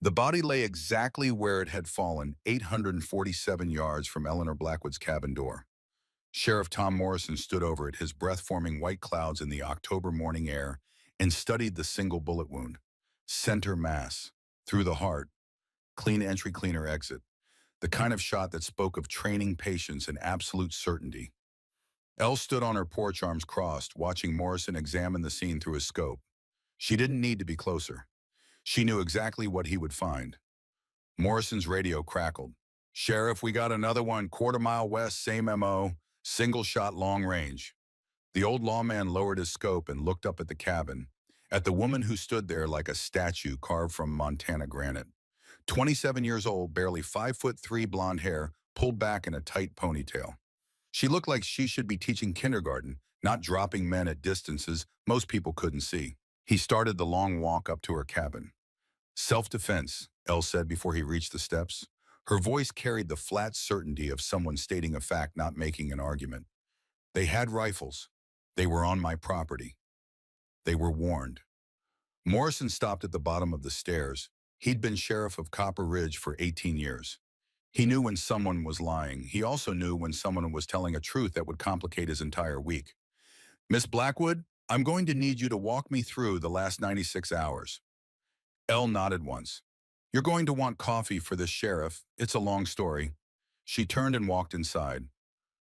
The body lay exactly where it had fallen, 847 yards from Eleanor Blackwood's cabin door. Sheriff Tom Morrison stood over it, his breath forming white clouds in the October morning air, and studied the single bullet wound. Center mass, through the heart, clean entry, cleaner exit. The kind of shot that spoke of training, patience, and absolute certainty. Elle stood on her porch, arms crossed, watching Morrison examine the scene through his scope. She didn't need to be closer. She knew exactly what he would find. Morrison's radio crackled. "Sheriff, we got another one, quarter mile west, same MO, single shot, long range." The old lawman lowered his scope and looked up at the cabin, at the woman who stood there like a statue carved from Montana granite. 27 years old, barely 5'3", blonde hair, pulled back in a tight ponytail. She looked like she should be teaching kindergarten, not dropping men at distances most people couldn't see. He started the long walk up to her cabin. "Self-defense," Elle said before he reached the steps. Her voice carried the flat certainty of someone stating a fact, not making an argument. "They had rifles. They were on my property. They were warned." Morrison stopped at the bottom of the stairs. He'd been sheriff of Copper Ridge for 18 years. He knew when someone was lying. He also knew when someone was telling a truth that would complicate his entire week. "Miss Blackwood, I'm going to need you to walk me through the last 96 hours. Elle nodded once. "You're going to want coffee for this, sheriff. It's a long story." She turned and walked inside.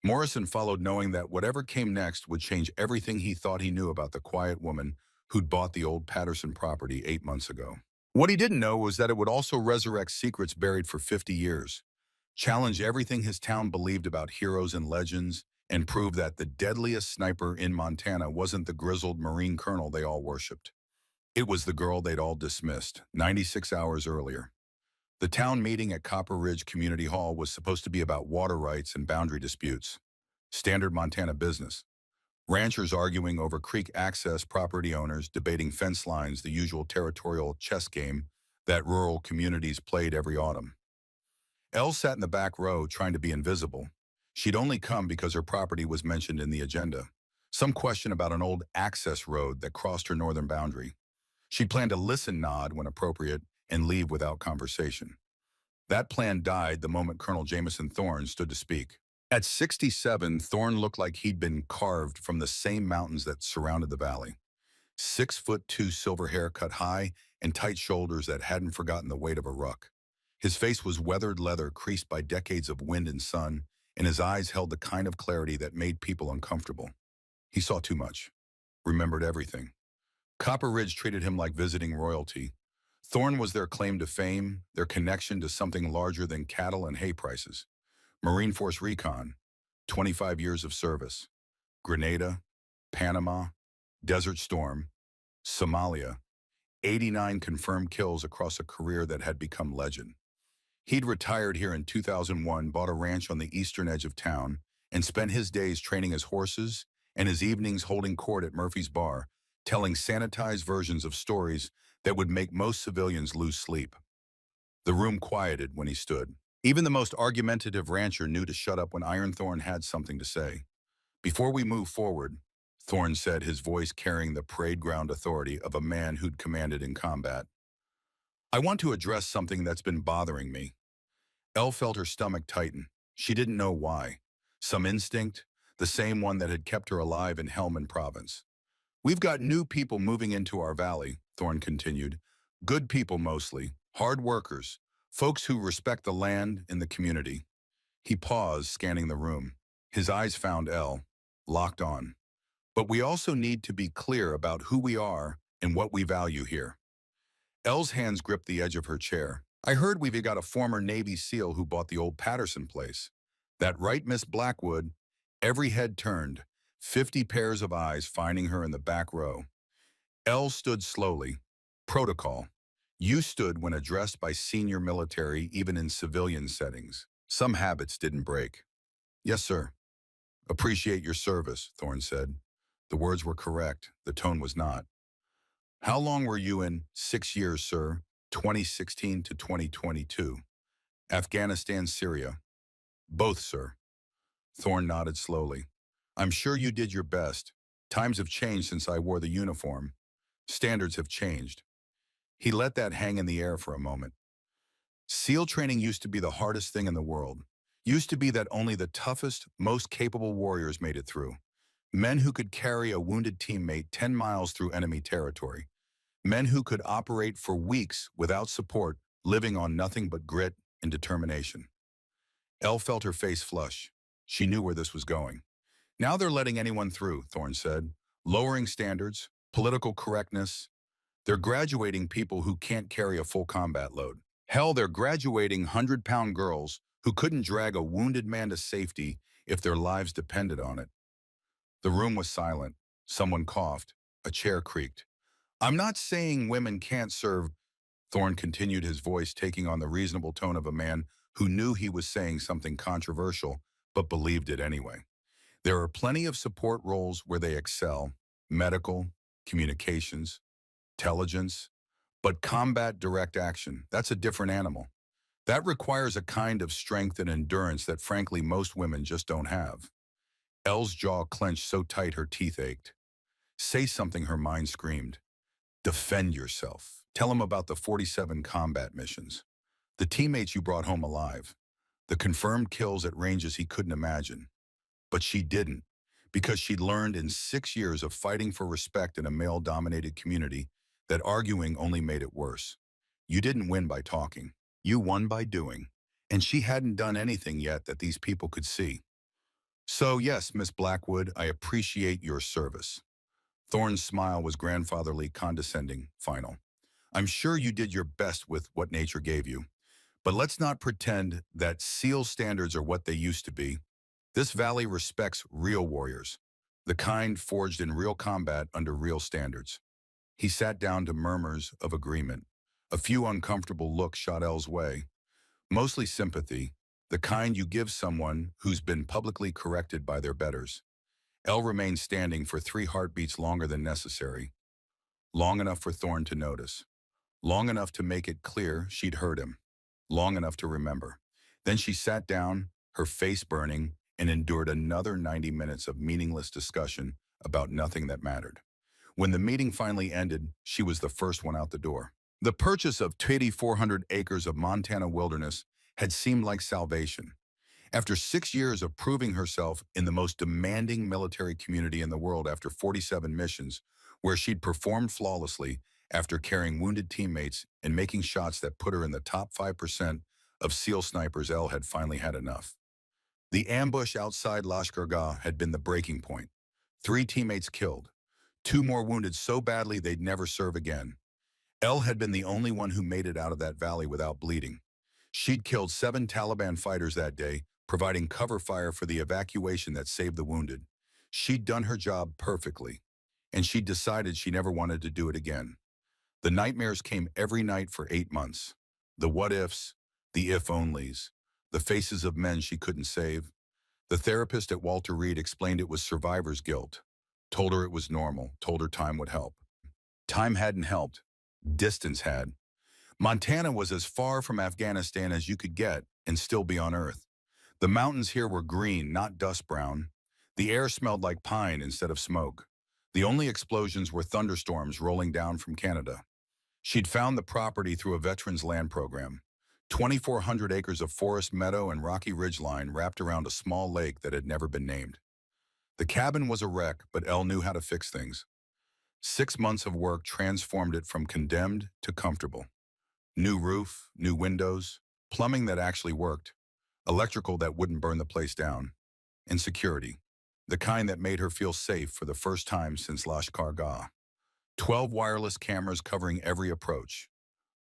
Morrison followed, knowing that whatever came next would change everything he thought he knew about the quiet woman who'd bought the old Patterson property 8 months ago. What he didn't know was that it would also resurrect secrets buried for 50 years, challenge everything his town believed about heroes and legends, and prove that the deadliest sniper in Montana wasn't the grizzled Marine colonel they all worshipped. It was the girl they'd all dismissed, 96 hours earlier. The town meeting at Copper Ridge Community Hall was supposed to be about water rights and boundary disputes. Standard Montana business. Ranchers arguing over creek access, property owners debating fence lines, the usual territorial chess game that rural communities played every autumn. Elle sat in the back row trying to be invisible. She'd only come because her property was mentioned in the agenda. Some question about an old access road that crossed her northern boundary. She planned to listen, nod when appropriate, and leave without conversation. That plan died the moment Colonel Jameson Thorne stood to speak. At 67, Thorne looked like he'd been carved from the same mountains that surrounded the valley. 6'2", silver hair cut high and tight shoulders that hadn't forgotten the weight of a ruck. His face was weathered leather creased by decades of wind and sun, and his eyes held the kind of clarity that made people uncomfortable. He saw too much, remembered everything. Copper Ridge treated him like visiting royalty. Thorne was their claim to fame, their connection to something larger than cattle and hay prices. Marine Force Recon, 25 years of service. Grenada, Panama, Desert Storm, Somalia, 89 confirmed kills across a career that had become legend. He'd retired here in 2001, bought a ranch on the eastern edge of town, and spent his days training his horses and his evenings holding court at Murphy's Bar, telling sanitized versions of stories that would make most civilians lose sleep. The room quieted when he stood. Even the most argumentative rancher knew to shut up when Iron Thorne had something to say. "Before we move forward," Thorne said, his voice carrying the parade ground authority of a man who'd commanded in combat, "I want to address something that's been bothering me." Elle felt her stomach tighten. She didn't know why. Some instinct, the same one that had kept her alive in Helmand Province. "We've got new people moving into our valley," Thorne continued. "Good people mostly, hard workers, folks who respect the land and the community." He paused, scanning the room. His eyes found Elle, locked on. "But we also need to be clear about who we are and what we value here." Elle's hands gripped the edge of her chair. "I heard we've got a former Navy SEAL who bought the old Patterson place." "That right, Miss Blackwood?" Every head turned, 50 pairs of eyes finding her in the back row. Elle stood slowly. Protocol. You stood when addressed by senior military, even in civilian settings. Some habits didn't break. "Yes, sir." "Appreciate your service," Thorne said. The words were correct. The tone was not. "How long were you in?" "6 years, sir. 2016 to 2022. Afghanistan, Syria." "Both, sir." Thorne nodded slowly. "I'm sure you did your best. Times have changed since I wore the uniform. Standards have changed." He let that hang in the air for a moment. SEAL training used to be the hardest thing in the world. Used to be that only the toughest, most capable warriors made it through. Men who could carry a wounded teammate 10 miles through enemy territory. Men who could operate for weeks without support, living on nothing but grit and determination. Elle felt her face flush. She knew where this was going. Now they're letting anyone through, Thorne said. Lowering standards, political correctness. They're graduating people who can't carry a full combat load. Hell, they're graduating 100-pound girls who couldn't drag a wounded man to safety if their lives depended on it. The room was silent. Someone coughed. A chair creaked. I'm not saying women can't serve, Thorne continued, his voice taking on the reasonable tone of a man who knew he was saying something controversial, but believed it anyway. There are plenty of support roles where they excel: medical, communications, intelligence, but combat direct action, that's a different animal. That requires a kind of strength and endurance that frankly most women just don't have. Elle's jaw clenched so tight her teeth ached. Say something, her mind screamed. Defend yourself. Tell him about the 47 combat missions. The teammates you brought home alive. The confirmed kills at ranges he couldn't imagine. But she didn't, because she'd learned in 6 years of fighting for respect in a male-dominated community that arguing only made it worse. You didn't win by talking. You won by doing. And she hadn't done anything yet that these people could see. So yes, Miss Blackwood, I appreciate your service. Thorne's smile was grandfatherly, condescending, final. I'm sure you did your best with what nature gave you. But let's not pretend that SEAL standards are what they used to be. This valley respects real warriors, the kind forged in real combat under real standards. He sat down to murmurs of agreement. A few uncomfortable looks shot Elle's way, mostly sympathy, the kind you give someone who's been publicly corrected by their betters. Elle remained standing for 3 heartbeats longer than necessary, long enough for Thorne to notice, long enough to make it clear she'd heard him, long enough to remember. Then she sat down, her face burning, and endured another 90 minutes of meaningless discussion about nothing that mattered. When the meeting finally ended, she was the first one out the door. The purchase of 2,400 acres of Montana wilderness had seemed like salvation. After 6 years of proving herself in the most demanding military community in the world, after 47 missions, where she'd performed flawlessly after carrying wounded teammates and making shots that put her in the top 5% of SEAL snipers, Elle had finally had enough. The ambush outside Lashkar had been the breaking point. 3 teammates killed, 2 more wounded so badly they'd never serve again. Elle had been the only one who made it out of that valley without bleeding. She'd killed 7 Taliban fighters that day, providing cover fire for the evacuation that saved the wounded. She'd done her job perfectly, and she'd decided she never wanted to do it again. The nightmares came every night for 8 months. The what-ifs, the if-onlys, the faces of men she couldn't save. The therapist at Walter Reed explained it was survivor's guilt, told her it was normal, told her time would help. Time hadn't helped. Distance had. Montana was as far from Afghanistan as you could get and still be on Earth. The mountains here were green, not dust brown. The air smelled like pine instead of smoke. The only explosions were thunderstorms rolling down from Canada. She'd found the property through a veterans land program. 2,400 acres of forest meadow and rocky ridgeline wrapped around a small lake that had never been named. The cabin was a wreck, but Elle knew how to fix things. 6 months of work transformed it from condemned to comfortable. New roof, new windows, plumbing that actually worked, electrical that wouldn't burn the place down, and security, the kind that made her feel safe for the first time since Lashkar Gah. 12 wireless cameras covering every approach,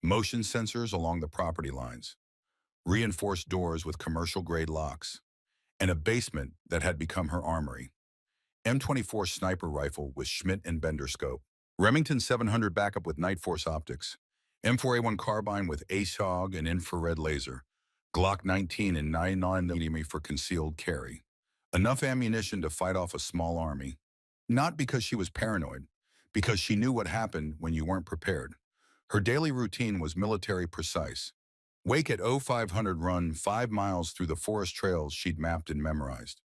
motion sensors along the property lines, reinforced doors with commercial-grade locks, and a basement that had become her armory. M24 sniper rifle with Schmidt and Bender scope, Remington 700 backup with Night Force optics, M4A1 carbine with ASOG and infrared laser, Glock 19 and 9mm for concealed carry. Enough ammunition to fight off a small army. Not because she was paranoid, because she knew what happened when you weren't prepared. Her daily routine was military precise. Wake at 0500, run 5 miles through the forest trails she'd mapped and memorized.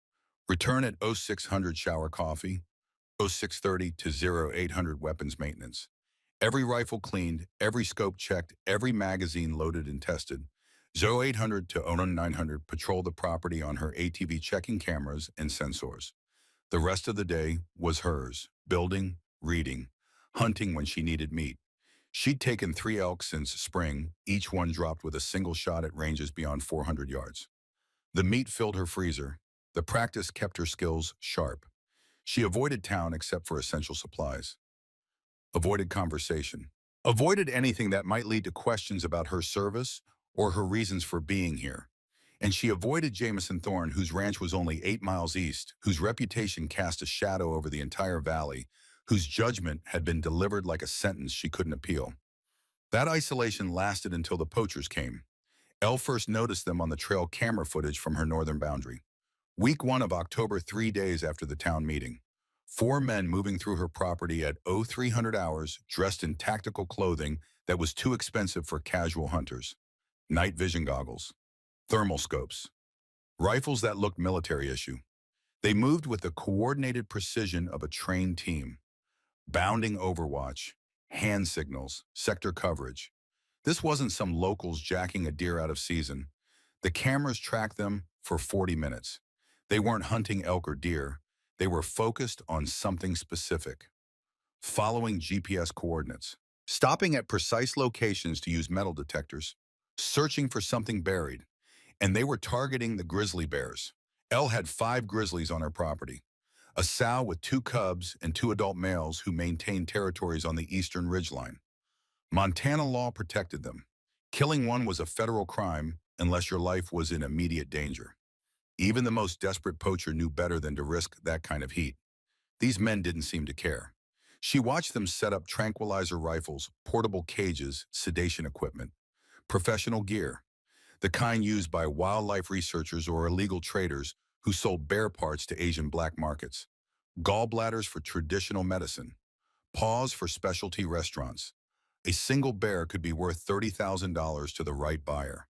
Return at 0600, shower coffee, 0630 to 0800 weapons maintenance, Every rifle cleaned, every scope checked, every magazine loaded and tested. 0800 to 0900 patrolled the property on her ATV checking cameras and sensors. The rest of the day was hers, building, reading, hunting when she needed meat. She'd taken 3 elk since spring, each one dropped with a single shot at ranges beyond 400 yards. The meat filled her freezer. The practice kept her skills sharp. She avoided town except for essential supplies. Avoided conversation. Avoided anything that might lead to questions about her service or her reasons for being here. And she avoided Jameson Thorne, whose ranch was only 8 miles east, whose reputation cast a shadow over the entire valley, whose judgment had been delivered like a sentence she couldn't appeal. That isolation lasted until the poachers came. Elle first noticed them on the trail camera footage from her northern boundary. Week 1 of October, 3 days after the town meeting. 4 men moving through her property at 0300 hours, dressed in tactical clothing that was too expensive for casual hunters. Night vision goggles, thermal scopes, rifles that looked military issue. They moved with the coordinated precision of a trained team. Bounding overwatch, hand signals, sector coverage. This wasn't some locals jacking a deer out of season. The cameras tracked them for 40 minutes. They weren't hunting elk or deer. They were focused on something specific. Following GPS coordinates. Stopping at precise locations to use metal detectors. Searching for something buried. And they were targeting the grizzly bears. Elle had 5 grizzlies on her property. A sow with 2 cubs and 2 adult males who maintained territories on the eastern ridgeline. Montana law protected them. Killing one was a federal crime unless your life was in immediate danger. Even the most desperate poacher knew better than to risk that kind of heat. These men didn't seem to care. She watched them set up tranquilizer rifles, portable cages, sedation equipment, professional gear, the kind used by wildlife researchers or illegal traders who sold bear parts to Asian black markets, gallbladders for traditional medicine, paws for specialty restaurants. A single bear could be worth $30,000 to the right buyer.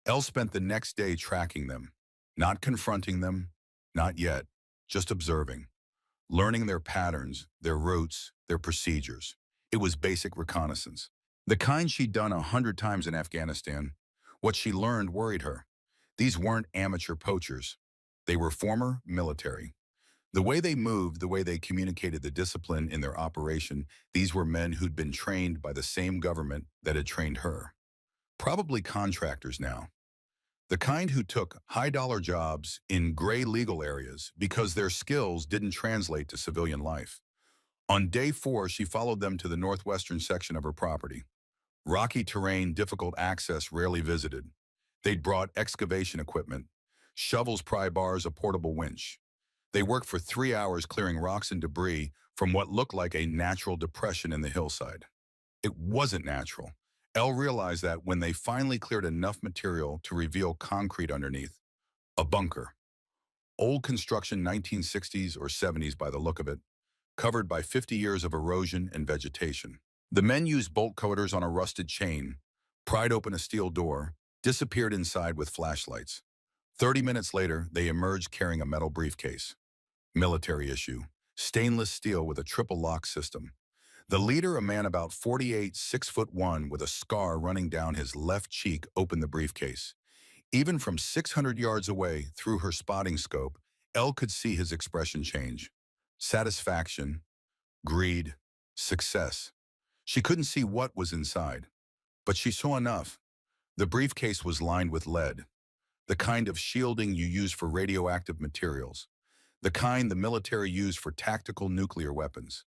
Elle spent the next day tracking them, not confronting them, not yet, just observing, learning their patterns, their routes, their procedures. It was basic reconnaissance. The kind she'd done 100 times in Afghanistan. What she learned worried her. These weren't amateur poachers. They were former military. The way they moved, the way they communicated the discipline in their operation, these were men who'd been trained by the same government that had trained her. Probably contractors now. The kind who took high-dollar jobs in gray legal areas because their skills didn't translate to civilian life. On day 4, she followed them to the northwestern section of her property. Rocky terrain, difficult access, rarely visited. They'd brought excavation equipment, shovels, pry bars, a portable winch. They worked for 3 hours clearing rocks and debris from what looked like a natural depression in the hillside. It wasn't natural. Elle realized that when they finally cleared enough material to reveal concrete underneath. A bunker. Old construction, 1960s or 70s by the look of it, covered by 50 years of erosion and vegetation. The men used bolt cutters on a rusted chain, pried open a steel door, disappeared inside with flashlights. 30 minutes later, they emerged carrying a metal briefcase. Military issue. Stainless steel with a triple lock system. The leader, a man about 48, 6'1", with a scar running down his left cheek, opened the briefcase. Even from 600 yards away, through her spotting scope, Elle could see his expression change. Satisfaction, greed, success. She couldn't see what was inside, but she saw enough. The briefcase was lined with lead, the kind of shielding you use for radioactive materials, the kind the military used for tactical nuclear weapons.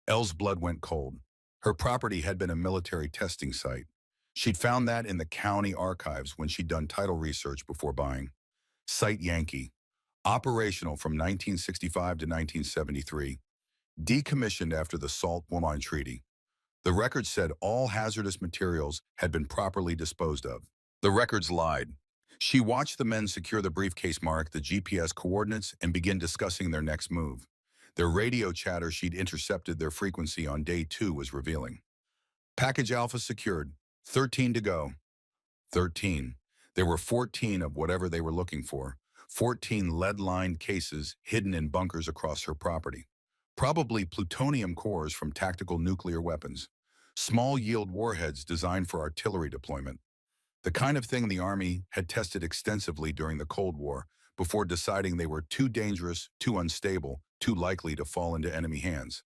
Elle's blood went cold. Her property had been a military testing site. She'd found that in the county archives when she'd done title research before buying. Site Yankee, operational from 1965 to 1973, decommissioned after the Salt-Womine Treaty. The record said all hazardous materials had been properly disposed of. The records lied. She watched the men secure the briefcase, mark the GPS coordinates, and begin discussing their next move. Their radio chatter she'd intercepted their frequency on day 2 was revealing. Package Alpha secured. 13 to go. 13. There were 14 of whatever they were looking for. 14 lead-lined cases hidden in bunkers across her property. Probably plutonium cores from tactical nuclear weapons. Small-yield warheads designed for artillery deployment. The kind of thing the Army had tested extensively during the Cold War before deciding they were too dangerous, too unstable, too likely to fall into enemy hands.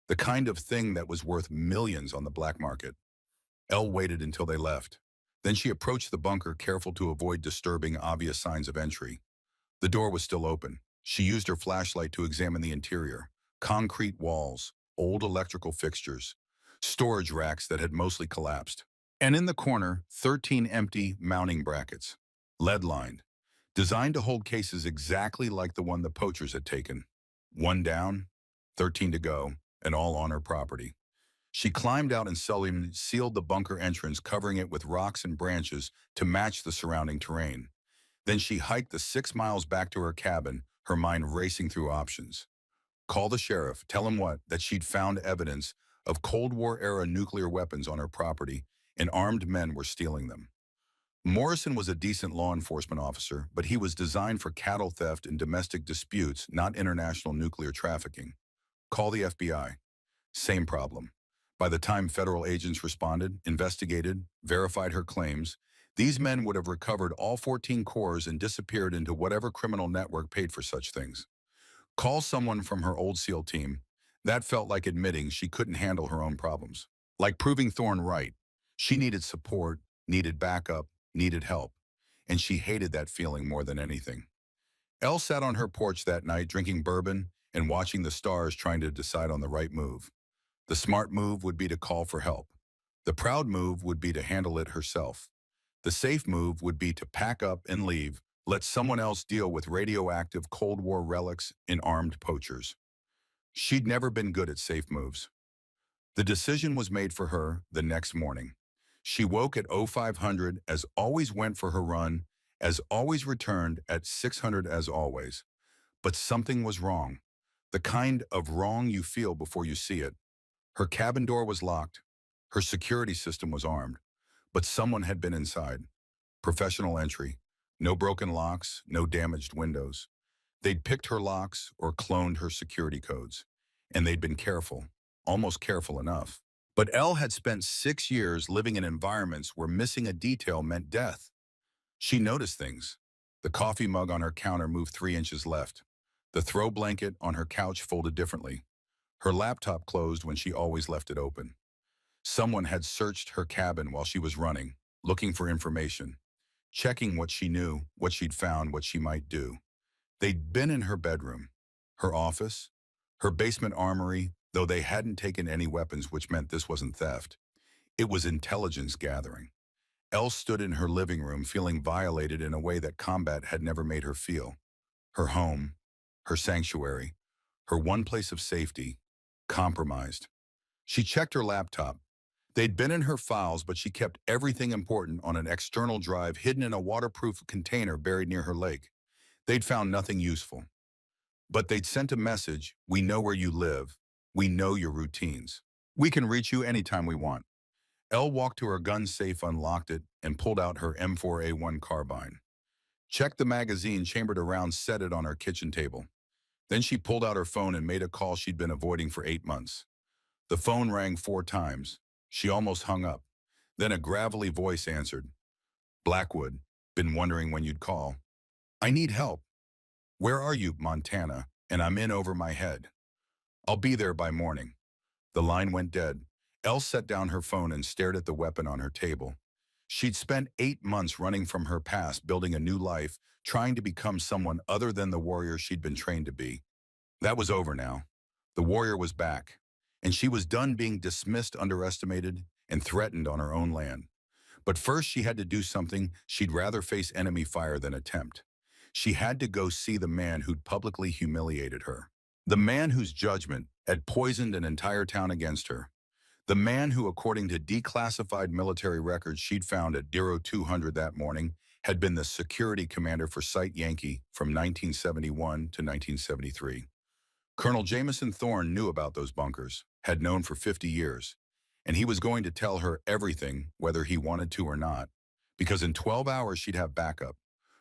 The kind of thing that was worth millions on the black market. Elle waited until they left. Then she approached the bunker, careful to avoid disturbing obvious signs of entry. The door was still open. She used her flashlight to examine the interior. Concrete walls, old electrical fixtures, storage racks that had mostly collapsed. And in the corner, 13 empty mounting brackets, lead-lined, designed to hold cases exactly like the one the poachers had taken. One down, 13 to go, and all on her property. She climbed out and sealed the bunker entrance, covering it with rocks and branches to match the surrounding terrain. Then she hiked the 6 miles back to her cabin, her mind racing through options. Call the sheriff, tell him what? That she'd found evidence of Cold War-era nuclear weapons on her property, and armed men were stealing them. Morrison was a decent law enforcement officer, but he was designed for cattle theft and domestic disputes, not international nuclear trafficking. Call the FBI. Same problem. By the time federal agents responded, investigated, verified her claims, these men would have recovered all 14 cores and disappeared into whatever criminal network paid for such things. Call someone from her old SEAL team. That felt like admitting she couldn't handle her own problems. Like proving Thorne right. She needed support, needed backup, needed help. And she hated that feeling more than anything. Elle sat on her porch that night drinking bourbon and watching the stars, trying to decide on the right move. The smart move would be to call for help. The proud move would be to handle it herself. The safe move would be to pack up and leave, let someone else deal with radioactive Cold War relics and armed poachers. She'd never been good at safe moves. The decision was made for her the next morning. She woke at 0500, as always, went for her run, as always returned at 600 as always. But something was wrong. The kind of wrong you feel before you see it. Her cabin door was locked. Her security system was armed. But someone had been inside. Professional entry. No broken locks, no damaged windows. They'd picked her locks or cloned her security codes. And they'd been careful, almost careful enough. But Elle had spent 6 years living in environments where missing a detail meant death. She noticed things. The coffee mug on her counter moved 3 inches left. The throw blanket on her couch folded differently. Her laptop closed when she always left it open. Someone had searched her cabin while she was running, looking for information, checking what she knew, what she'd found, what she might do. They'd been in her bedroom, her office, her basement armory, though they hadn't taken any weapons, which meant this wasn't theft. It was intelligence gathering. Elle stood in her living room, feeling violated in a way that combat had never made her feel. Her home, her sanctuary, her one place of safety, compromised. She checked her laptop. They'd been in her files, but she kept everything important on an external drive hidden in a waterproof container buried near her lake. They'd found nothing useful. But they'd sent a message: we know where you live. We know your routines. We can reach you anytime we want. Elle walked to her gun safe, unlocked it, and pulled out her M4A1 carbine. Checked the magazine chambered around, set it on her kitchen table. Then she pulled out her phone and made a call she'd been avoiding for 8 months. The phone rang 4 times. She almost hung up. Then a gravelly voice answered. Blackwood, been wondering when you'd call. I need help. Where are you, Montana? And I'm in over my head. I'll be there by morning. The line went dead. Elle set down her phone and stared at the weapon on her table. She'd spent 8 months running from her past, building a new life, trying to become someone other than the warrior she'd been trained to be. That was over now. The warrior was back, and she was done being dismissed, underestimated, and threatened on her own land. But first she had to do something she'd rather face enemy fire than attempt. She had to go see the man who'd publicly humiliated her. The man whose judgment had poisoned an entire town against her. The man who, according to declassified military records she'd found at 0200 that morning, had been the security commander for Site Yankee from 1971 to 1973. Colonel Jameson Thorne knew about those bunkers, had known for 50 years, and he was going to tell her everything, whether he wanted to or not, because in 12 hours she'd have backup.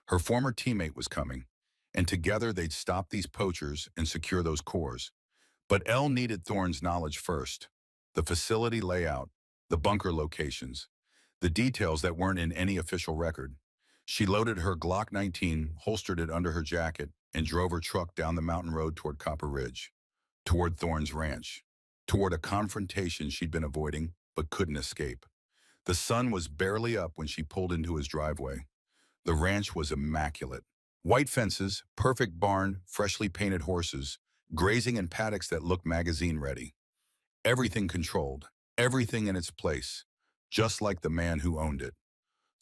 Her former teammate was coming, and together they'd stop these poachers and secure those cores. But Elle needed Thorne's knowledge first. The facility layout, the bunker locations, the details that weren't in any official record. She loaded her Glock 19, holstered it under her jacket, and drove her truck down the mountain road toward Copper Ridge, toward Thorne's ranch, toward a confrontation she'd been avoiding but couldn't escape. The sun was barely up when she pulled into his driveway. The ranch was immaculate. White fences, perfect barn, freshly painted horses, grazing in paddocks that looked magazine-ready. Everything controlled, everything in its place, just like the man who owned it.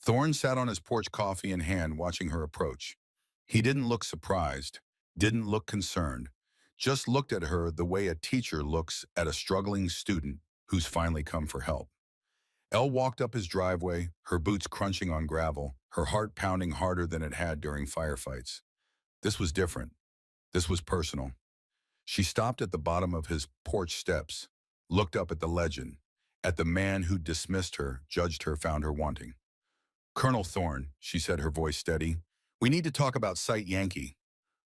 Thorne sat on his porch, coffee in hand, watching her approach. He didn't look surprised, didn't look concerned, just looked at her the way a teacher looks at a struggling student who's finally come for help. Elle walked up his driveway, her boots crunching on gravel, her heart pounding harder than it had during firefights. This was different. This was personal. She stopped at the bottom of his porch steps, looked up at the legend, at the man who dismissed her, judged her, found her wanting. "Colonel Thorne," she said, her voice steady, "we need to talk about Sight Yankee."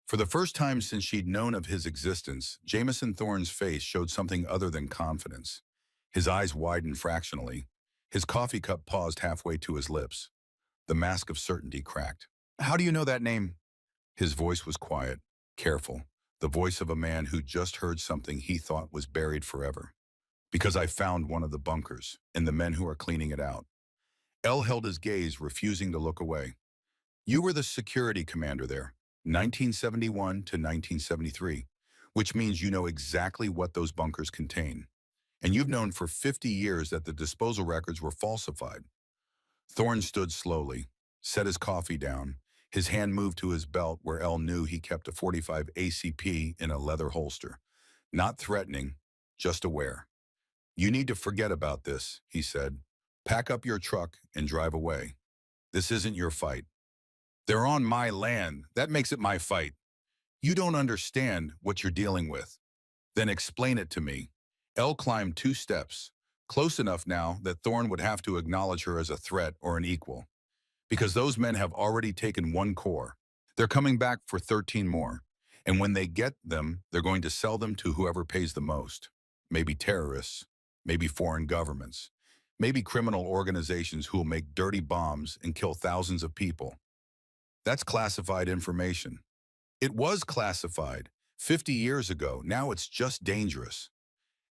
For the first time since she'd known of his existence, Jameson Thorne's face showed something other than confidence. His eyes widened fractionally. His coffee cup paused halfway to his lips. The mask of certainty cracked. "How do you know that name?" His voice was quiet, careful, the voice of a man who just heard something he thought was buried forever. "Because I found one of the bunkers, and the men who are cleaning it out." Elle held his gaze, refusing to look away. "You were the security commander there, 1971 to 1973, which means you know exactly what those bunkers contain. And you've known for 50 years that the disposal records were falsified." Thorne stood slowly, set his coffee down. His hand moved to his belt where Elle knew he kept a .45 ACP in a leather holster. Not threatening, just aware. "You need to forget about this," he said. "Pack up your truck and drive away. This isn't your fight." "They're on my land. That makes it my fight." "You don't understand what you're dealing with." "Then explain it to me." Elle climbed 2 steps, close enough now that Thorne would have to acknowledge her as a threat or an equal. "Because those men have already taken one core. They're coming back for 13 more. And when they get them, they're going to sell them to whoever pays the most. Maybe terrorists, maybe foreign governments, maybe criminal organizations who will make dirty bombs and kill thousands of people. That's classified information. It was classified 50 years ago. Now it's just dangerous."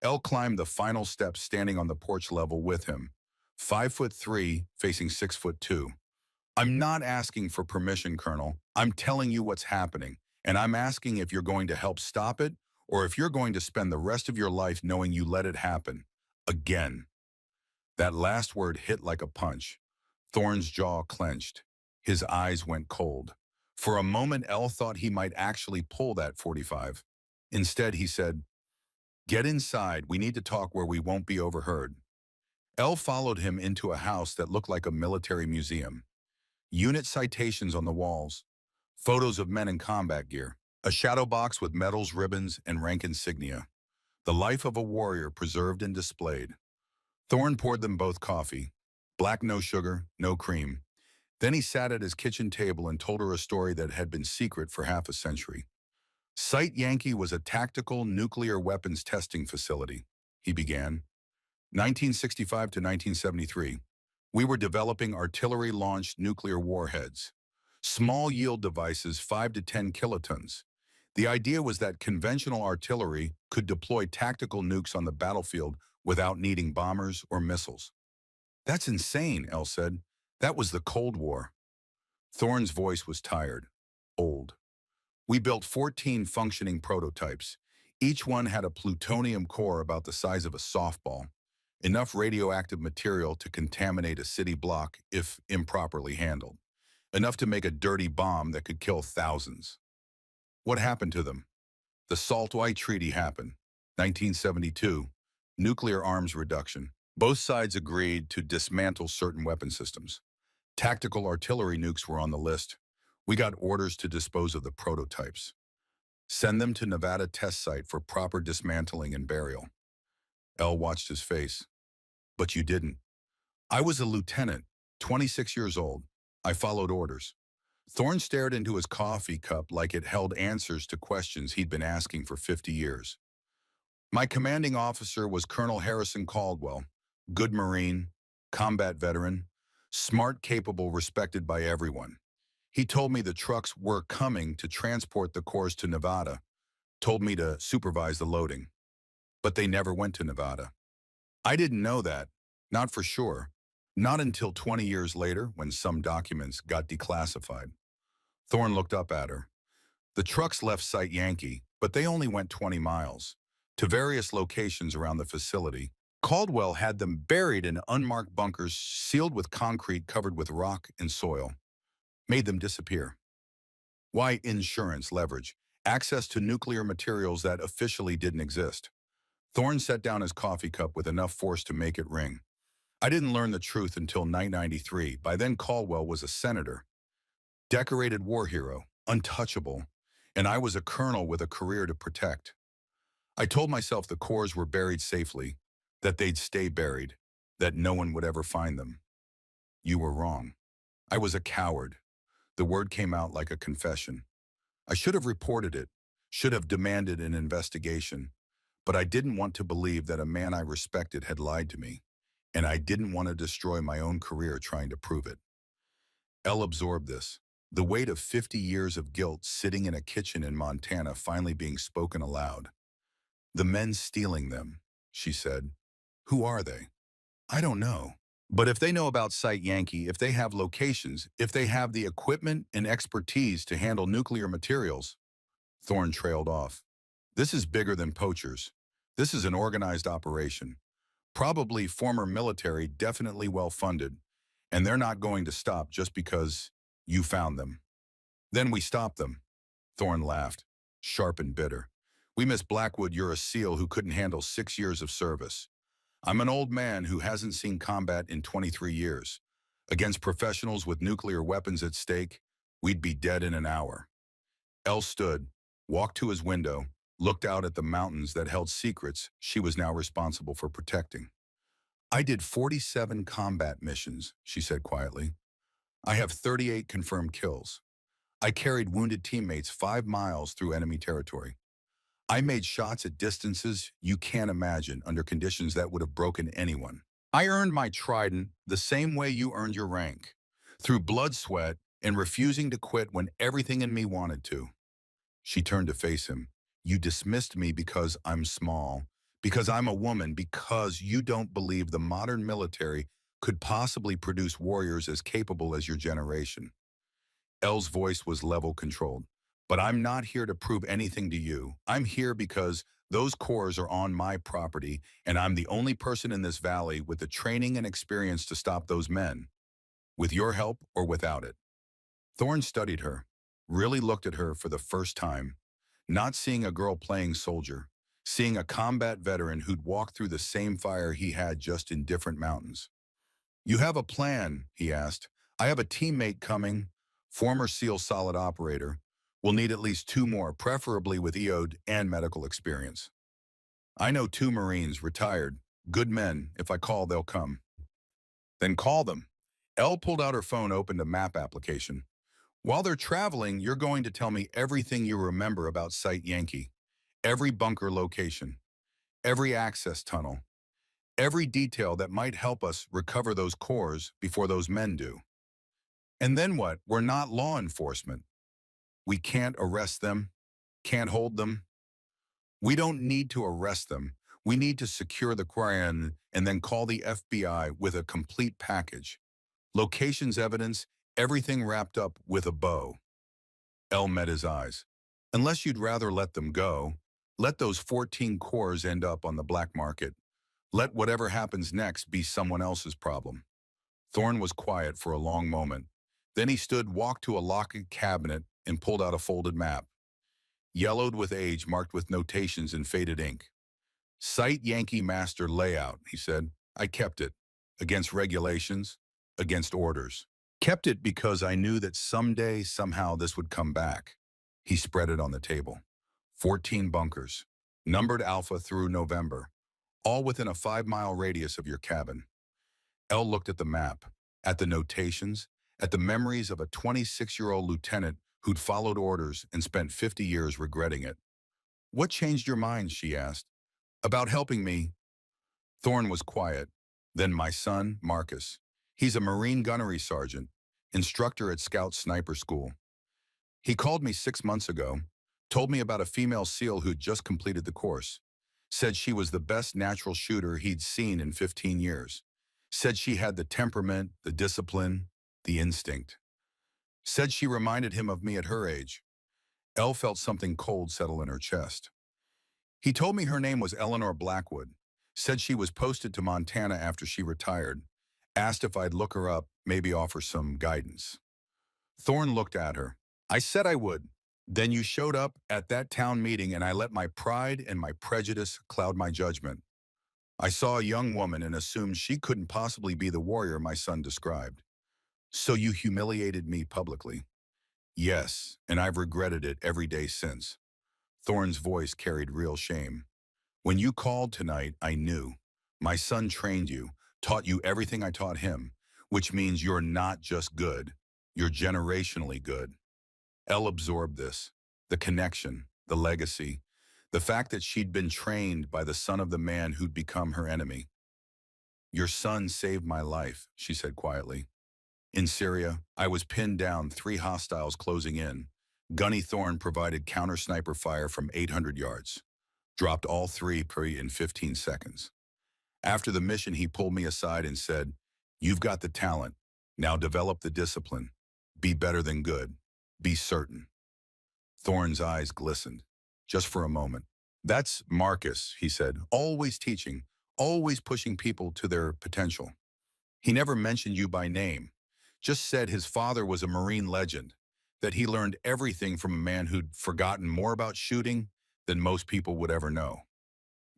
Elle climbed the final steps, standing on the porch level with him, 5'3", facing 6'2". "I'm not asking for permission, Colonel. I'm telling you what's happening, and I'm asking if you're going to help stop it or if you're going to spend the rest of your life knowing you let it happen. Again." That last word hit like a punch. Thorne's jaw clenched. His eyes went cold. For a moment, Elle thought he might actually pull that .45. Instead, he said, "Get inside. We need to talk where we won't be overheard." Elle followed him into a house that looked like a military museum. Unit citations on the walls, photos of men in combat gear, a shadow box with medals, ribbons, and rank insignia. The life of a warrior preserved and displayed. Thorne poured them both coffee. Black, no sugar, no cream. Then he sat at his kitchen table and told her a story that had been secret for half a century. Sight Yankee was a tactical nuclear weapons testing facility, he began. 1965 to 1973. We were developing artillery-launched nuclear warheads. Small yield devices, 5 to 10 kilotons. The idea was that conventional artillery could deploy tactical nukes on the battlefield without needing bombers or missiles. "That's insane," Elle said. "That was the Cold War." Thorne's voice was tired, old. "We built 14 functioning prototypes. Each one had a plutonium core about the size of a softball, enough radioactive material to contaminate a city block if improperly handled, enough to make a dirty bomb that could kill thousands." "What happened to them?" "The Salt-White Treaty happened. 1972. Nuclear arms reduction. Both sides agreed to dismantle certain weapon systems. Tactical artillery nukes were on the list. We got orders to dispose of the prototypes. Send them to Nevada test site for proper dismantling and burial." Elle watched his face. "But you didn't." "I was a lieutenant, 26 years old. I followed orders." Thorne stared into his coffee cup like it held answers to questions he'd been asking for 50 years. My commanding officer was Colonel Harrison Caldwell, good Marine, combat veteran, smart, capable, respected by everyone. He told me the trucks were coming to transport the cores to Nevada, told me to supervise the loading. But they never went to Nevada. I didn't know that, not for sure. Not until 20 years later when some documents got declassified. Thorne looked up at her. The trucks left Site Yankee, but they only went 20 miles, to various locations around the facility. Caldwell had them buried in unmarked bunkers sealed with concrete covered with rock and soil. Made them disappear. Why insurance leverage? Access to nuclear materials that officially didn't exist. Thorne set down his coffee cup with enough force to make it ring. I didn't learn the truth until 1993. By then, Caldwell was a senator, decorated war hero, untouchable, and I was a colonel with a career to protect. I told myself the cores were buried safely, that they'd stay buried, that no one would ever find them. You were wrong. I was a coward. The word came out like a confession. I should have reported it, should have demanded an investigation, but I didn't want to believe that a man I respected had lied to me, and I didn't want to destroy my own career trying to prove it. Elle absorbed this, the weight of 50 years of guilt sitting in a kitchen in Montana finally being spoken aloud. The men stealing them, she said. Who are they? I don't know. But if they know about Site Yankee, if they have locations, if they have the equipment and expertise to handle nuclear materials, Thorne trailed off. This is bigger than Poachers. This is an organized operation. Probably former military, definitely well-funded. And they're not going to stop just because you found them. Then we stopped them. Thorne laughed, sharp and bitter. We Miss Blackwood, you're a SEAL who couldn't handle 6 years of service. I'm an old man who hasn't seen combat in 23 years. Against professionals with nuclear weapons at stake, we'd be dead in an hour. Elle stood, walked to his window, looked out at the mountains that held secrets she was now responsible for protecting. I did 47 combat missions, she said quietly. I have 38 confirmed kills. I carried wounded teammates 5 miles through enemy territory. I made shots at distances you can't imagine under conditions that would have broken anyone. I earned my trident the same way you earned your rank, through blood, sweat, and refusing to quit when everything in me wanted to. She turned to face him. You dismissed me because I'm small, because I'm a woman, because you don't believe the modern military could possibly produce warriors as capable as your generation. Elle's voice was level controlled. But I'm not here to prove anything to you. I'm here because those cores are on my property, and I'm the only person in this valley with the training and experience to stop those men, with your help or without it. Thorne studied her, really looked at her for the first time, not seeing a girl playing soldier, seeing a combat veteran who'd walked through the same fire he had, just in different mountains. You have a plan, he asked. I have a teammate coming, former SEAL solid operator. We'll need at least 2 more, preferably with EOD and medical experience. I know 2 Marines, retired, good men. If I call, they'll come. Then call them. Elle pulled out her phone, opened a map application. While they're traveling, you're going to tell me everything you remember about Site Yankee, every bunker location, every access tunnel, every detail that might help us recover those cores before those men do. And then what? We're not law enforcement. We can't arrest them, can't hold them. We don't need to arrest them. We need to secure the Quran and then call the FBI with a complete package. Locations, evidence, everything wrapped up with a bow. Elle met his eyes. Unless you'd rather let them go, let those 14 cores end up on the black market. Let whatever happens next be someone else's problem. Thorne was quiet for a long moment. Then he stood, walked to a locked cabinet, and pulled out a folded map. Yellowed with age, marked with notations in faded ink. Site Yankee master layout, he said. I kept it. Against regulations, against orders. Kept it because I knew that someday, somehow, this would come back. He spread it on the table. 14 bunkers, numbered Alpha through November, all within a 5-mile radius of your cabin. Elle looked at the map, at the notations, at the memories of a 26-year-old lieutenant who'd followed orders and spent 50 years regretting it. What changed your mind, she asked. About helping me, Thorne was quiet. Then my son, Marcus. He's a Marine gunnery sergeant, instructor at Scout Sniper School. He called me 6 months ago, told me about a female SEAL who'd just completed the course, said she was the best natural shooter he'd seen in 15 years, said she had the temperament, the discipline, the instinct, said she reminded him of me at her age. Elle felt something cold settle in her chest. He told me her name was Eleanor Blackwood, said she was posted to Montana after she retired, asked if I'd look her up, maybe offer some guidance. Thorne looked at her. I said I would. Then you showed up at that town meeting and I let my pride and my prejudice cloud my judgment. I saw a young woman and assumed she couldn't possibly be the warrior my son described. So you humiliated me publicly. Yes, and I've regretted it every day since. Thorne's voice carried real shame. When you called tonight, I knew. My son trained you, taught you everything I taught him, which means you're not just good, you're generationally good. Elle absorbed this, the connection, the legacy, the fact that she'd been trained by the son of the man who'd become her enemy. Your son saved my life, she said quietly. In Syria, I was pinned down, 3 hostiles closing in. Gunny Thorne provided counter-sniper fire from 800 yards. Dropped all 3 in 15 seconds. After the mission, he pulled me aside and said, "You've got the talent. Now develop the discipline. Be better than good. Be certain." Thorne's eyes glistened, just for a moment. "That's Marcus," he said, "always teaching, always pushing people to their potential. He never mentioned you by name, just said his father was a Marine legend, that he learned everything from a man who'd forgotten more about shooting than most people would ever know.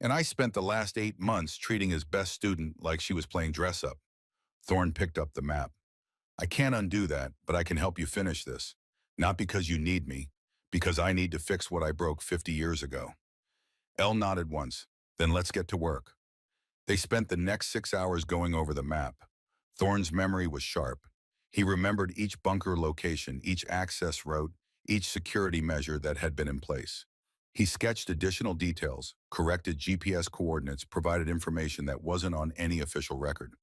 And I spent the last 8 months treating his best student like she was playing dress-up." Thorne picked up the map. "I can't undo that, but I can help you finish this. Not because you need me, because I need to fix what I broke 50 years ago." Elle nodded once. "Then let's get to work." They spent the next 6 hours going over the map. Thorne's memory was sharp. He remembered each bunker location, each access route, each security measure that had been in place. He sketched additional details, corrected GPS coordinates, provided information that wasn't on any official record.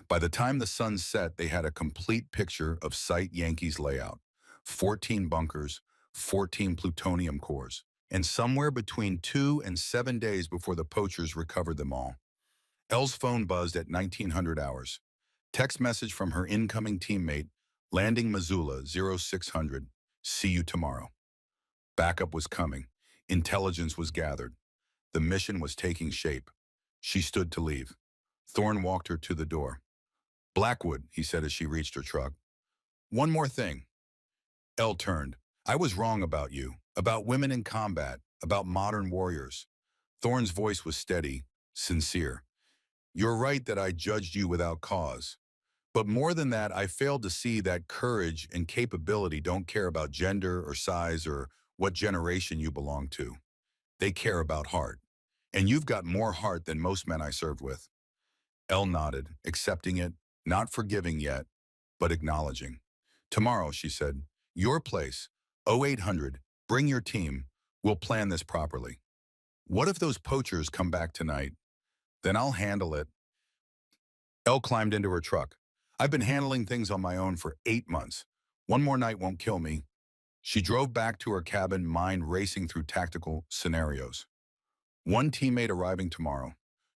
By the time the sun set, they had a complete picture of Site Yankees layout. 14 bunkers, 14 plutonium cores, and somewhere between 2 and 7 days before the poachers recovered them all. Elle's phone buzzed at 1900 hours. Text message from her incoming teammate, landing Missoula 0600, "See you tomorrow." Backup was coming. Intelligence was gathered. The mission was taking shape. She stood to leave. Thorne walked her to the door. "Blackwood," he said as she reached her truck. "One more thing." Elle turned. "I was wrong about you, about women in combat, about modern warriors." Thorne's voice was steady, sincere. "You're right that I judged you without cause. But more than that, I failed to see that courage and capability don't care about gender or size or what generation you belong to. They care about heart. And you've got more heart than most men I served with." Elle nodded, accepting it, not forgiving yet, but acknowledging. "Tomorrow," she said, "your place, 0800, bring your team. We'll plan this properly. What if those poachers come back tonight? Then I'll handle it." Elle climbed into her truck. "I've been handling things on my own for 8 months. One more night won't kill me." She drove back to her cabin, mind racing through tactical scenarios. One teammate arriving tomorrow.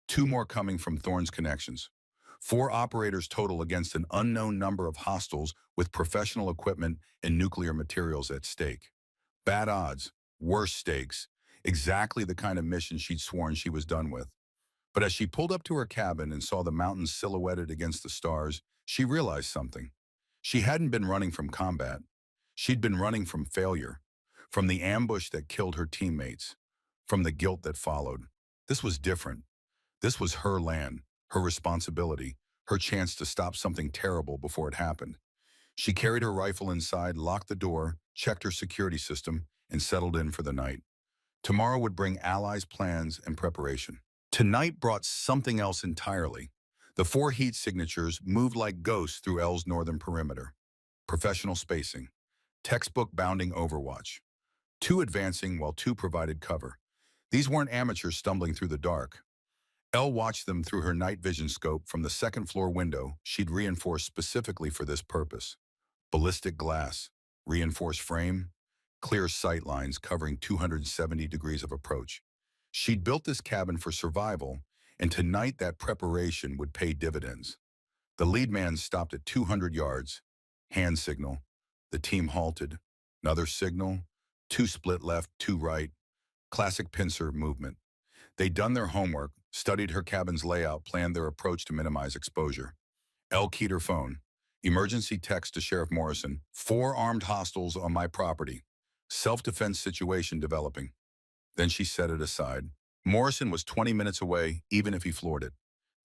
2 more coming from Thorne's connections. 4 operators total against an unknown number of hostiles with professional equipment and nuclear materials at stake. Bad odds, worse stakes, exactly the kind of mission she'd sworn she was done with. But as she pulled up to her cabin and saw the mountains silhouetted against the stars, she realized something. She hadn't been running from combat. She'd been running from failure, from the ambush that killed her teammates, from the guilt that followed. This was different. This was her land, her responsibility, her chance to stop something terrible before it happened. She carried her rifle inside, locked the door, checked her security system, and settled in for the night. Tomorrow would bring allies' plans and preparation. Tonight brought something else entirely. The 4 heat signatures moved like ghosts through Elle's northern perimeter. Professional spacing. Textbook bounding overwatch. 2 advancing while 2 provided cover. These weren't amateurs stumbling through the dark. Elle watched them through her night vision scope from the second-floor window she'd reinforced specifically for this purpose. Ballistic glass, reinforced frame, clear sight lines covering 270 degrees of approach. She'd built this cabin for survival, and tonight that preparation would pay dividends. The lead man stopped at 200 yards. Hand signal. The team halted. Another signal. Two split left, two right. Classic pincer movement. They'd done their homework, studied her cabin's layout, planned their approach to minimize exposure. Elle keyed her phone. Emergency text to Sheriff Morrison. 4 armed hostiles on my property. Self-defense situation developing. Then she set it aside. Morrison was 20 minutes away, even if he floored it.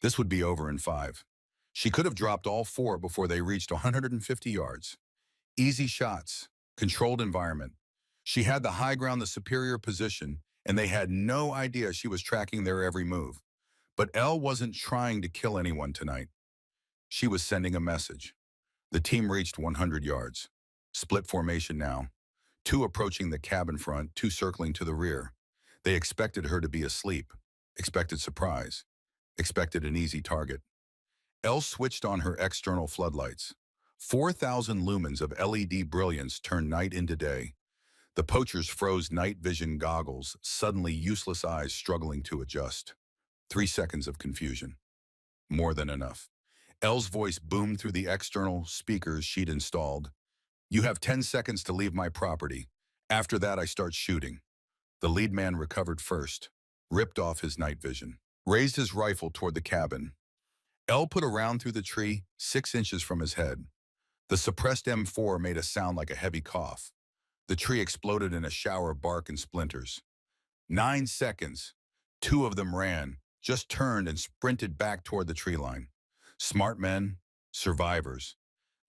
This would be over in 5. She could have dropped all 4 before they reached 150 yards. Easy shots, controlled environment. She had the high ground, the superior position, and they had no idea she was tracking their every move. But Elle wasn't trying to kill anyone tonight. She was sending a message. The team reached 100 yards. Split formation now. 2 approaching the cabin front, 2 circling to the rear. They expected her to be asleep, expected surprise, expected an easy target. Elle switched on her external floodlights. 4,000 lumens of LED brilliance turned night into day. The poachers froze night vision goggles, suddenly useless eyes struggling to adjust. 3 seconds of confusion. More than enough. Elle's voice boomed through the external speakers she'd installed. You have 10 seconds to leave my property. After that, I start shooting. The lead man recovered first, ripped off his night vision, raised his rifle toward the cabin. Elle put a round through the tree, 6 inches from his head. The suppressed M4 made a sound like a heavy cough. The tree exploded in a shower of bark and splinters. 9 seconds. 2 of them ran, just turned and sprinted back toward the tree line. Smart men, survivors.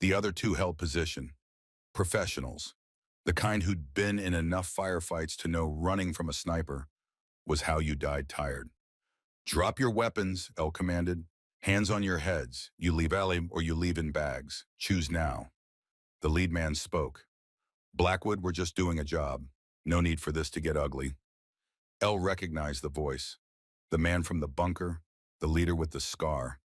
The other 2 held position. Professionals. The kind who'd been in enough firefights to know running from a sniper was how you died tired. Drop your weapons, Elle commanded. Hands on your heads. You leave alley or you leave in bags. Choose now. The lead man spoke. Blackwood, we're just doing a job. No need for this to get ugly. Elle recognized the voice. The man from the bunker, the leader with the scar.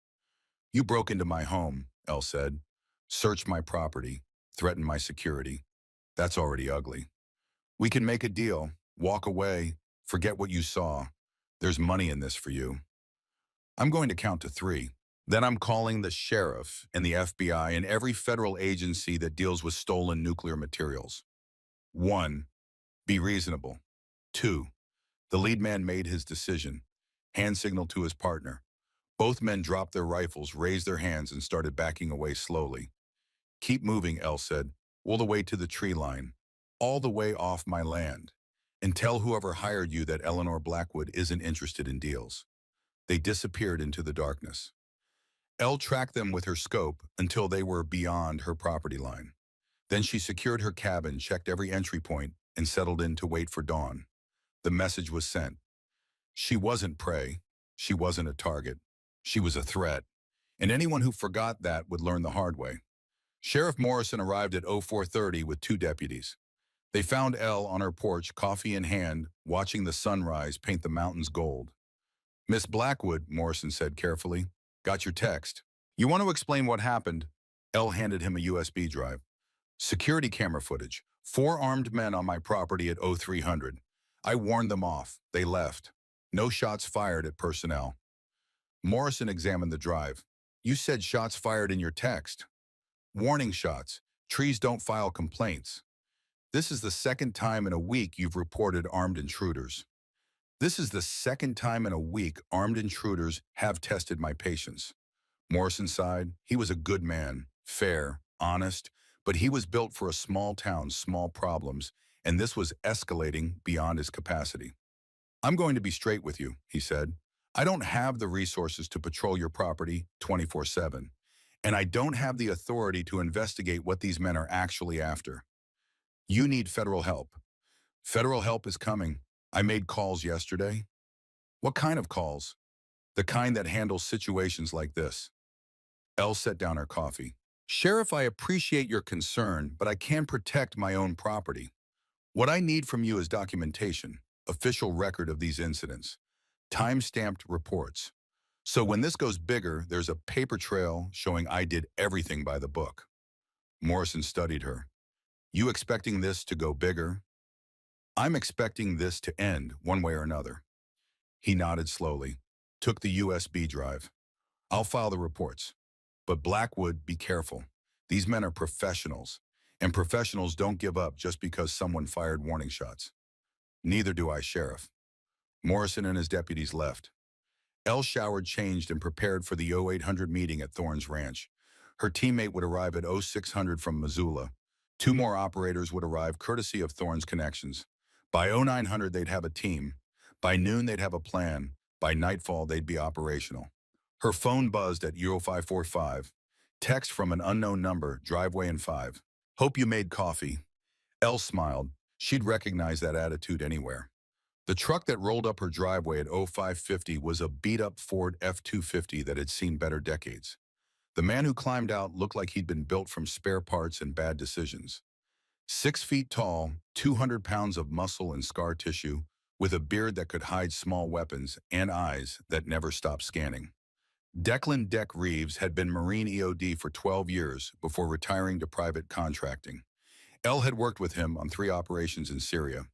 You broke into my home, Elle said. Searched my property, threatened my security. That's already ugly. We can make a deal, walk away, forget what you saw. There's money in this for you. I'm going to count to 3. Then I'm calling the sheriff and the FBI and every federal agency that deals with stolen nuclear materials. 1. Be reasonable. 2. The lead man made his decision. Hand signal to his partner. Both men dropped their rifles, raised their hands, and started backing away slowly. Keep moving, Elle said. All the way to the tree line. All the way off my land. And tell whoever hired you that Eleanor Blackwood isn't interested in deals. They disappeared into the darkness. Elle tracked them with her scope until they were beyond her property line. Then she secured her cabin, checked every entry point, and settled in to wait for dawn. The message was sent. She wasn't prey. She wasn't a target. She was a threat. And anyone who forgot that would learn the hard way. Sheriff Morrison arrived at 0430 with 2 deputies. They found Elle on her porch, coffee in hand, watching the sunrise paint the mountains gold. Miss Blackwood, Morrison said carefully, got your text. You want to explain what happened? Elle handed him a USB drive. Security camera footage. 4 armed men on my property at 0300. I warned them off. They left. No shots fired at personnel. Morrison examined the drive. You said shots fired in your text. Warning shots. Trees don't file complaints. This is the 2nd time in a week you've reported armed intruders. This is the 2nd time in a week armed intruders have tested my patience. Morrison sighed. He was a good man, fair, honest, but he was built for a small town, small problems, and this was escalating beyond his capacity. I'm going to be straight with you, he said. I don't have the resources to patrol your property 24/7, and I don't have the authority to investigate what these men are actually after. You need federal help. Federal help is coming. I made calls yesterday. What kind of calls? The kind that handles situations like this. Elle set down her coffee. Sheriff, I appreciate your concern, but I can protect my own property. What I need from you is documentation, official record of these incidents, time-stamped reports. So when this goes bigger, there's a paper trail showing I did everything by the book. Morrison studied her. You expecting this to go bigger? I'm expecting this to end one way or another. He nodded slowly, took the USB drive. I'll file the reports. But Blackwood, be careful. These men are professionals, and professionals don't give up just because someone fired warning shots. Neither do I, Sheriff. Morrison and his deputies left. Elle showered, changed, and prepared for the 0800 meeting at Thorne's Ranch. Her teammate would arrive at 0600 from Missoula. Two more operators would arrive courtesy of Thorne's connections. By 0900, they'd have a team. By noon, they'd have a plan. By nightfall, they'd be operational. Her phone buzzed at Euro 545. Text from an unknown number, driveway in 5. Hope you made coffee. Elle smiled. She'd recognize that attitude anywhere. The truck that rolled up her driveway at 0550 was a beat-up Ford F-250 that had seen better decades. The man who climbed out looked like he'd been built from spare parts and bad decisions. 6 feet tall, 200 pounds of muscle and scar tissue, with a beard that could hide small weapons and eyes that never stopped scanning. Declan "Deck" Reeves had been Marine EOD for 12 years before retiring to private contracting. Elle had worked with him on 3 operations in Syria.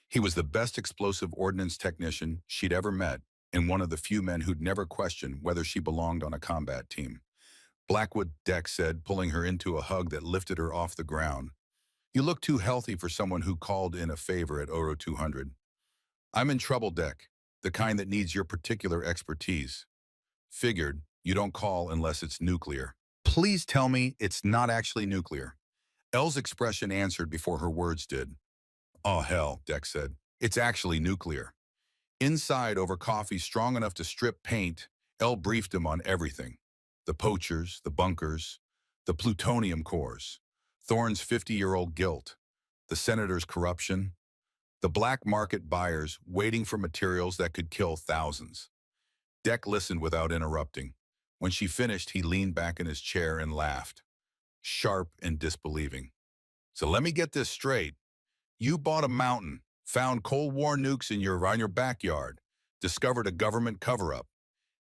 He was the best explosive ordnance technician she'd ever met, and one of the few men who'd never questioned whether she belonged on a combat team. Blackwood, Deck said, pulling her into a hug that lifted her off the ground. You look too healthy for someone who called in a favor at 0200. I'm in trouble, Deck, the kind that needs your particular expertise. Figured, you don't call unless it's nuclear. Please tell me it's not actually nuclear. Elle's expression answered before her words did. Oh hell, Deck said. It's actually nuclear. Inside, over coffee strong enough to strip paint, Elle briefed him on everything. The poachers, the bunkers, the plutonium cores, Thorne's 50-year-old guilt, the senator's corruption, the black market buyers waiting for materials that could kill thousands. Deck listened without interrupting. When she finished, he leaned back in his chair and laughed, sharp and disbelieving. So let me get this straight. You bought a mountain, found Cold War nukes in your backyard, discovered a government cover-up,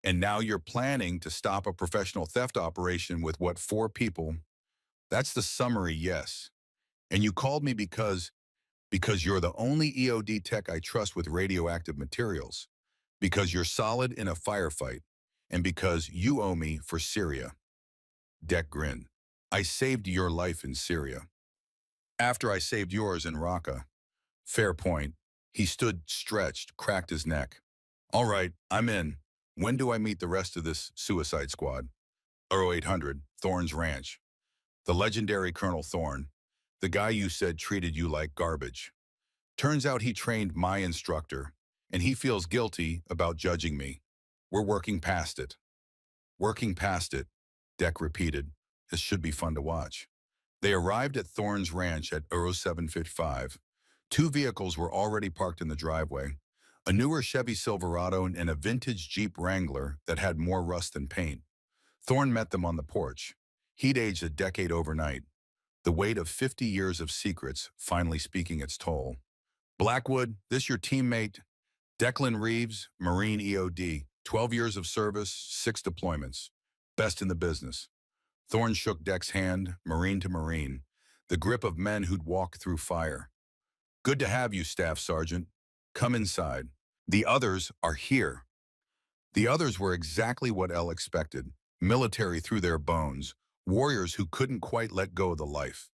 and now you're planning to stop a professional theft operation with what, 4 people? That's the summary, yes. And you called me because you're the only EOD tech I trust with radioactive materials, because you're solid in a firefight, and because you owe me for Syria. Deck grinned. I saved your life in Syria. After I saved yours in Raqqa. Fair point. He stood stretched, cracked his neck. All right, I'm in. When do I meet the rest of this suicide squad? 0800, Thorne's Ranch. The legendary Colonel Thorne, the guy you said treated you like garbage. Turns out he trained my instructor, and he feels guilty about judging me. We're working past it. Working past it, Deck repeated. This should be fun to watch. They arrived at Thorne's Ranch at 0755. 2 vehicles were already parked in the driveway, a newer Chevy Silverado and a vintage Jeep Wrangler that had more rust than paint. Thorne met them on the porch. He'd aged a decade overnight, the weight of 50 years of secrets finally speaking its toll. Blackwood, this your teammate? Declan Reeves, Marine EOD, 12 years of service, 6 deployments. Best in the business. Thorne shook Deck's hand, Marine to Marine, the grip of men who'd walked through fire. Good to have you, Staff Sergeant. Come inside. The others are here. The others were exactly what Elle expected. Military through their bones, warriors who couldn't quite let go of the life.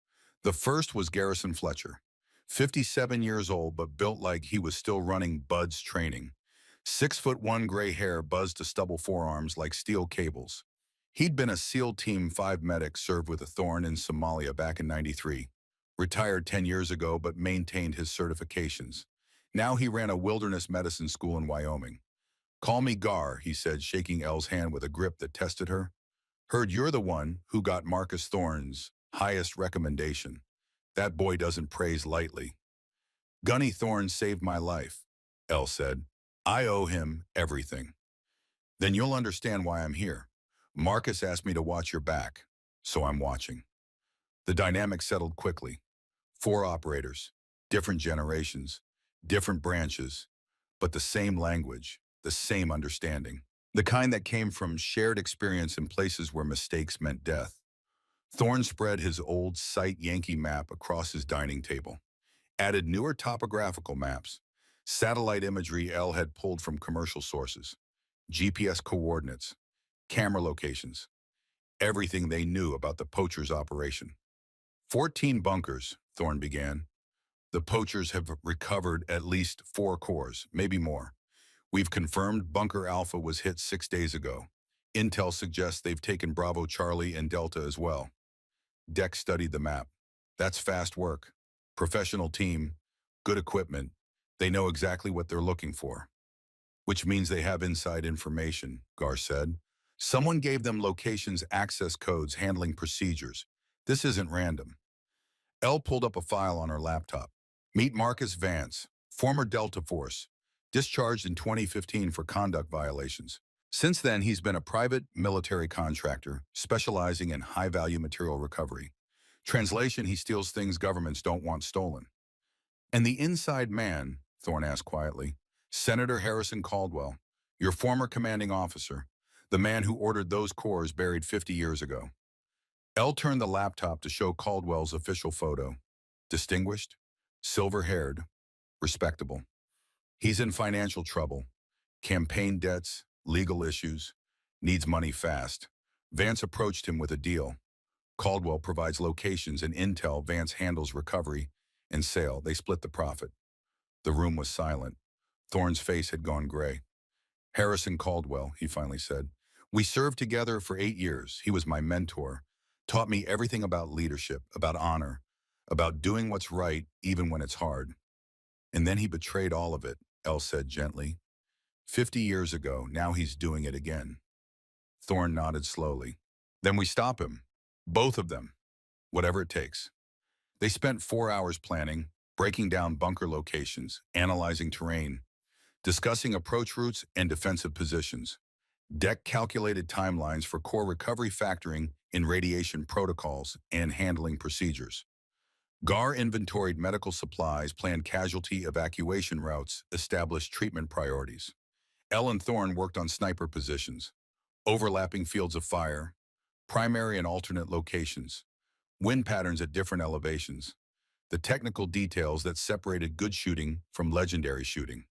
The first was Garrison Fletcher, 57 years old but built like he was still running Bud's training. 6'1" gray hair buzzed to stubble forearms like steel cables. He'd been a SEAL Team 5 medic, served with a Thorne in Somalia back in '93. Retired 10 years ago but maintained his certifications. Now he ran a wilderness medicine school in Wyoming. Call me Gar, he said, shaking Elle's hand with a grip that tested her. Heard you're the one who got Marcus Thorne's highest recommendation. That boy doesn't praise lightly. Gunny Thorne saved my life, Elle said. I owe him everything. Then you'll understand why I'm here. Marcus asked me to watch your back, so I'm watching. The dynamic settled quickly. 4 operators, different generations, Different branches, but the same language, the same understanding. The kind that came from shared experience in places where mistakes meant death. Thorne spread his old Sight Yankee map across his dining table, added newer topographical maps, satellite imagery L had pulled from commercial sources, GPS coordinates, camera locations, everything they knew about the Poachers operation. 14 bunkers, Thorne began. The Poachers have recovered at least 4 cores, maybe more. We've confirmed Bunker Alpha was hit 6 days ago. Intel suggests they've taken Bravo Charlie and Delta as well. Deck studied the map. That's fast work. Professional team, good equipment. They know exactly what they're looking for. Which means they have inside information, Gar said. Someone gave them locations access codes handling procedures. This isn't random. Elle pulled up a file on her laptop. Meet Marcus Vance, former Delta Force, discharged in 2015 for conduct violations. Since then, he's been a private military contractor specializing in high-value material recovery. Translation, he steals things governments don't want stolen. And the inside man, Thorne asked quietly, Senator Harrison Caldwell, your former commanding officer, the man who ordered those cores buried 50 years ago. Elle turned the laptop to show Caldwell's official photo. Distinguished, silver-haired, respectable. He's in financial trouble. Campaign debts, legal issues, needs money fast. Vance approached him with a deal. Caldwell provides locations and intel. Vance handles recovery and sale. They split the profit. The room was silent. Thorne's face had gone gray. Harrison Caldwell, he finally said. We served together for 8 years. He was my mentor. Taught me everything about leadership, about honor, about doing what's right even when it's hard. And then he betrayed all of it, Elle said gently. 50 years ago, now he's doing it again. Thorne nodded slowly. Then we stop him. Both of them. Whatever it takes. They spent 4 hours planning, breaking down bunker locations, analyzing terrain, discussing approach routes and defensive positions. Deck calculated timelines for core recovery, factoring in radiation protocols and handling procedures. Gar inventoried medical supplies, planned casualty evacuation routes, established treatment priorities. Elle and Thorne worked on sniper positions, overlapping fields of fire, primary and alternate locations, wind patterns at different elevations, the technical details that separated good shooting from legendary shooting.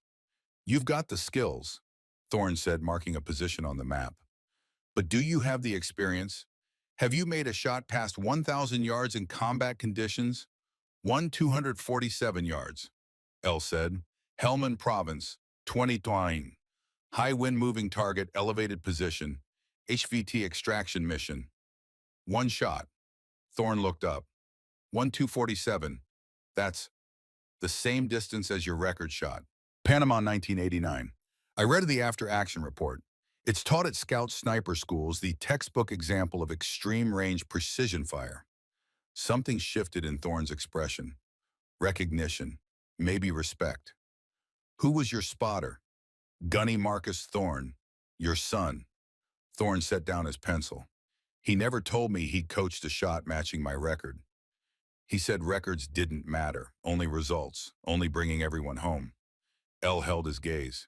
You've got the skills, Thorne said, marking a position on the map. But do you have the experience? Have you made a shot past 1,000 yards in combat conditions? 247 yards, Elle said. Helmand Province, 2020. High wind moving target, elevated position. HVT extraction mission. 1 shot. Thorne looked up. 247. That's the same distance as your record shot. Panama 1989. I read the after-action report. It's taught at scout sniper schools, the textbook example of extreme range precision fire. Something shifted in Thorne's expression. Recognition, maybe respect. Who was your spotter? Gunny Marcus Thorne, your son. Thorne set down his pencil. He never told me he'd coached a shot matching my record. He said records didn't matter, only results, only bringing everyone home. Elle held his gaze.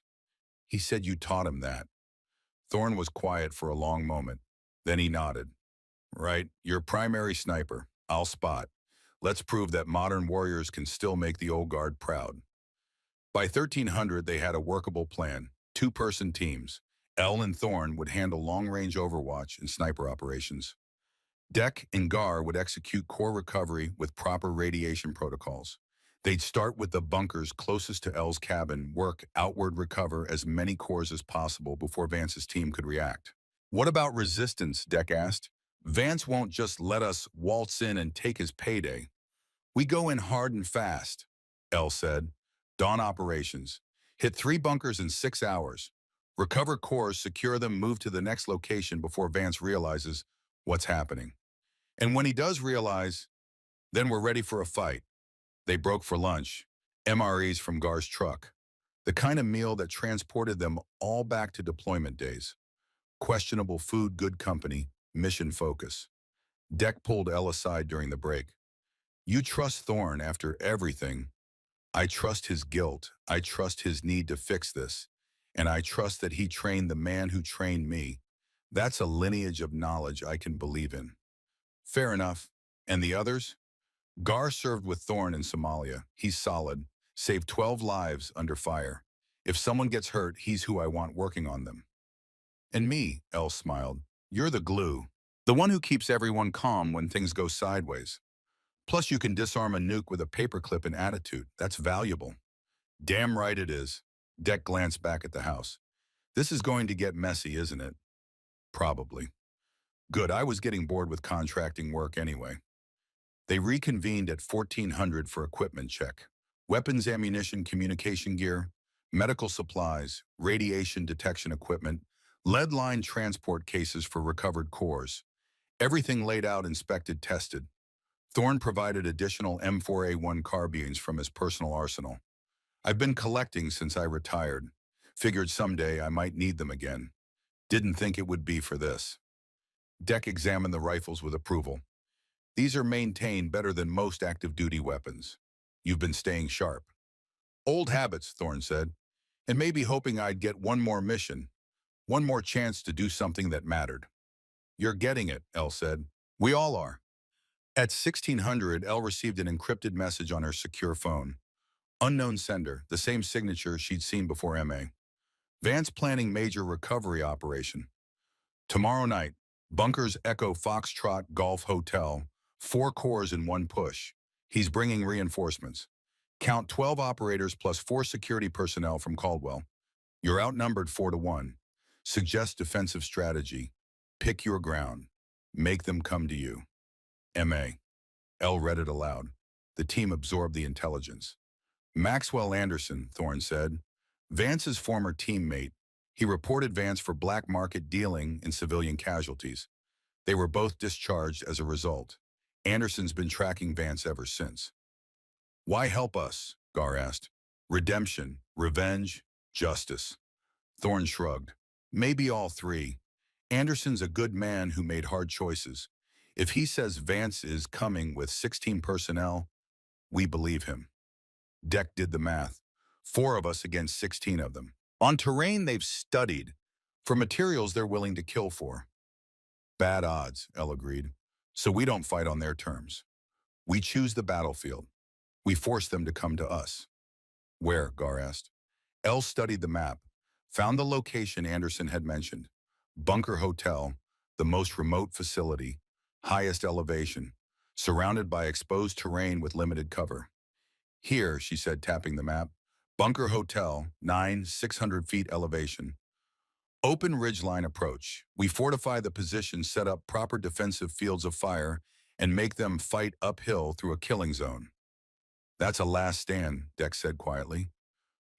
He said you taught him that. Thorne was quiet for a long moment. Then he nodded. Right, you're primary sniper. I'll spot. Let's prove that modern warriors can still make the old guard proud. By 1300, they had a workable plan. 2-person teams. Elle and Thorne would handle long-range overwatch and sniper operations. Deck and Gar would execute core recovery with proper radiation protocols. They'd start with the bunkers closest to Elle's cabin, work outward, recover as many cores as possible before Vance's team could react. What about resistance, Deck asked. Vance won't just let us waltz in and take his payday. We go in hard and fast, Elle said. Dawn operations. Hit 3 bunkers in 6 hours. Recover cores, secure them, move to the next location before Vance realizes what's happening. And when he does realize, then we're ready for a fight. They broke for lunch, MREs from Gar's truck, the kind of meal that transported them all back to deployment days. Questionable food, good company, mission focus. Deck pulled Elle aside during the break. You trust Thorne after everything. I trust his guilt. I trust his need to fix this. And I trust that he trained the man who trained me. That's a lineage of knowledge I can believe in. Fair enough. And the others? Gar served with Thorne in Somalia. He's solid. Saved 12 lives under fire. If someone gets hurt, he's who I want working on them. And me, Elle smiled. You're the glue. The one who keeps everyone calm when things go sideways. Plus, you can disarm a nuke with a paperclip and attitude. That's valuable. Damn right it is. Deck glanced back at the house. This is going to get messy, isn't it? Probably. Good, I was getting bored with contracting work anyway. They reconvened at 1400 for equipment check. Weapons, ammunition, communication gear, medical supplies, radiation detection equipment, lead line transport cases for recovered cores. Everything laid out, inspected, tested. Thorne provided additional M4A1 carbines from his personal arsenal. I've been collecting since I retired. Figured someday I might need them again. Didn't think it would be for this. Deck examined the rifles with approval. These are maintained better than most active duty weapons. You've been staying sharp. Old habits, Thorne said, and maybe hoping I'd get one more mission, one more chance to do something that mattered. You're getting it, Elle said. We all are. At 1600, Elle received an encrypted message on her secure phone. Unknown sender, the same signature she'd seen before MA. Vance planning major recovery operation. Tomorrow night, Bunkers Echo Foxtrot Golf Hotel, 4 cores in one push. He's bringing reinforcements. Count 12 operators plus 4 security personnel from Caldwell. You're outnumbered 4-1. Suggest defensive strategy. Pick your ground. Make them come to you. M.A. Elle read it aloud. The team absorbed the intelligence. Maxwell Anderson, Thorne said. Vance's former teammate. He reported Vance for black market dealing in civilian casualties. They were both discharged as a result. Anderson's been tracking Vance ever since. Why help us? Gar asked. Redemption, revenge, justice. Thorne shrugged. Maybe all three. Anderson's a good man who made hard choices. If he says Vance is coming with 16 personnel, we believe him. Deck did the math. 4 of us against 16 of them. On terrain they've studied, for materials they're willing to kill for. Bad odds, Elle agreed. So we don't fight on their terms. We choose the battlefield. We force them to come to us. Where? Gar asked. Elle studied the map, found the location Anderson had mentioned. Bunker Hotel, the most remote facility, highest elevation, surrounded by exposed terrain with limited cover. Here, she said, tapping the map, Bunker Hotel, 600 feet elevation. Open ridgeline approach. We fortify the position, set up proper defensive fields of fire, and make them fight uphill through a killing zone. That's a last stand, Deck said quietly.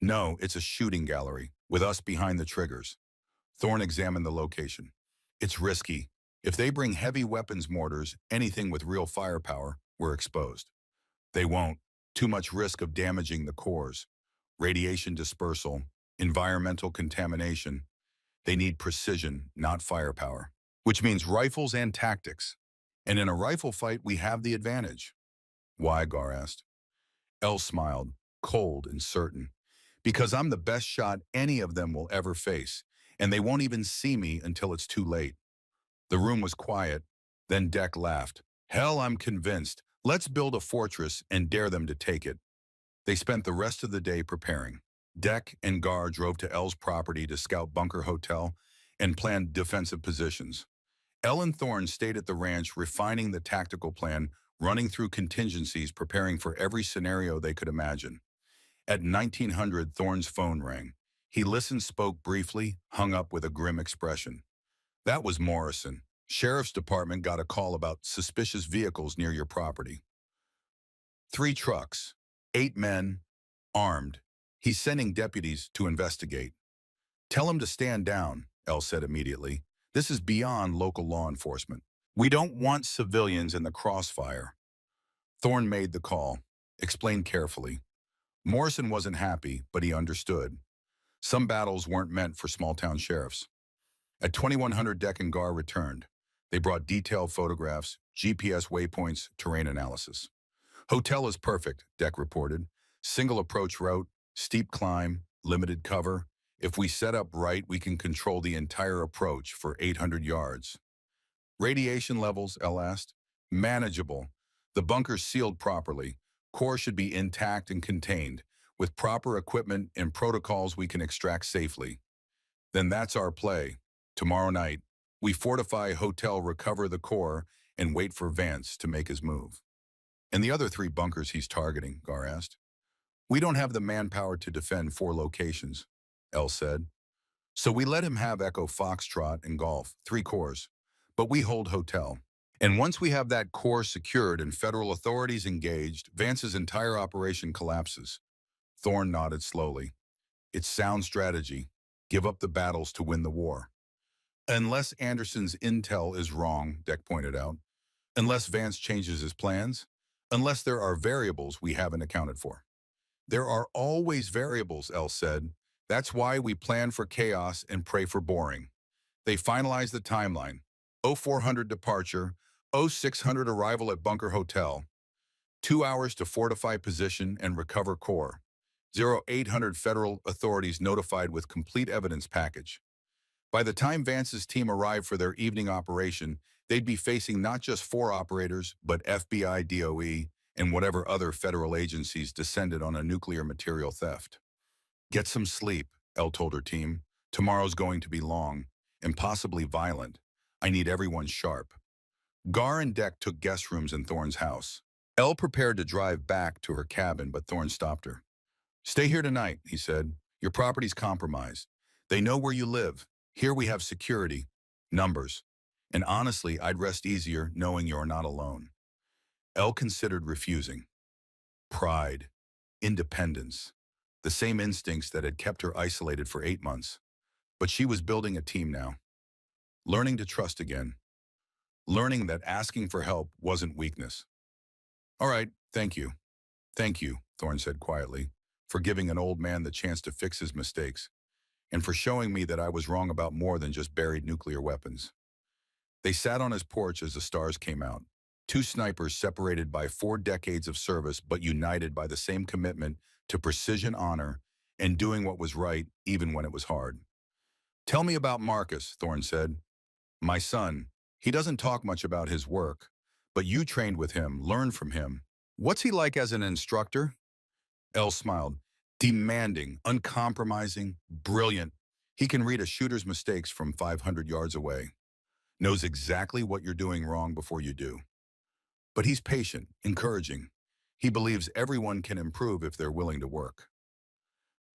No, it's a shooting gallery, with us behind the triggers. Thorne examined the location. It's risky. If they bring heavy weapons mortars, anything with real firepower, we're exposed. They won't. Too much risk of damaging the cores. Radiation dispersal, environmental contamination. They need precision, not firepower, which means rifles and tactics. And in a rifle fight, we have the advantage. Why? Gar asked. Elle smiled, cold and certain. Because I'm the best shot any of them will ever face, and they won't even see me until it's too late. The room was quiet. Then Deck laughed. Hell, I'm convinced. Let's build a fortress and dare them to take it. They spent the rest of the day preparing. Deck and Gar drove to Elle's property to scout Bunker Hotel and plan defensive positions. Elle and Thorne stayed at the ranch, refining the tactical plan, running through contingencies, preparing for every scenario they could imagine. At 1900, Thorne's phone rang. He listened, spoke briefly, hung up with a grim expression. That was Morrison. Sheriff's Department got a call about suspicious vehicles near your property. 3 trucks, 8 men, armed. He's sending deputies to investigate. Tell him to stand down, Elle said immediately. This is beyond local law enforcement. We don't want civilians in the crossfire. Thorne made the call, explained carefully. Morrison wasn't happy, but he understood. Some battles weren't meant for small-town sheriffs. At 2100, Deck and Gar returned. They brought detailed photographs, GPS waypoints, terrain analysis. Hotel is perfect, Deck reported. Single approach route, steep climb, limited cover. If we set up right, we can control the entire approach for 800 yards. Radiation levels, Elle asked. Manageable. The bunker's sealed properly. Core should be intact and contained. With proper equipment and protocols we can extract safely. Then that's our play. Tomorrow night, we fortify hotel, recover the core, and wait for Vance to make his move. And the other 3 bunkers he's targeting, Gar asked. We don't have the manpower to defend 4 locations, Elle said. So we let him have Echo Foxtrot and Golf, 3 cores. But we hold hotel. And once we have that core secured and federal authorities engaged, Vance's entire operation collapses. Thorne nodded slowly. It's sound strategy. Give up the battles to win the war. Unless Anderson's intel is wrong, Deck pointed out. Unless Vance changes his plans. Unless there are variables we haven't accounted for. There are always variables, Elle said. That's why we plan for chaos and pray for boring. They finalized the timeline. 0400 departure, 0600 arrival at Bunker Hotel. 2 hours to fortify position and recover core. 0800 federal authorities notified with complete evidence package. By the time Vance's team arrived for their evening operation, they'd be facing not just 4 operators, but FBI, DOE, and whatever other federal agencies descended on a nuclear material theft. Get some sleep, Elle told her team. Tomorrow's going to be long, and possibly violent. I need everyone sharp. Gar and Deck took guest rooms in Thorne's house. Elle prepared to drive back to her cabin, but Thorne stopped her. Stay here tonight, he said. Your property's compromised. They know where you live. Here we have security, numbers. And honestly, I'd rest easier knowing you're not alone. Elle considered refusing. Pride, independence, the same instincts that had kept her isolated for 8 months. But she was building a team now. Learning to trust again. Learning that asking for help wasn't weakness. All right, thank you. Thank you, Thorne said quietly, for giving an old man the chance to fix his mistakes, and for showing me that I was wrong about more than just buried nuclear weapons. They sat on his porch as the stars came out. 2 snipers separated by 4 decades of service but united by the same commitment to precision, honor, and doing what was right even when it was hard. Tell me about Marcus, Thorne said. My son. He doesn't talk much about his work, but you trained with him, learned from him. What's he like as an instructor? Elle smiled. Demanding, uncompromising, brilliant. He can read a shooter's mistakes from 500 yards away. Knows exactly what you're doing wrong before you do. But he's patient, encouraging. He believes everyone can improve if they're willing to work.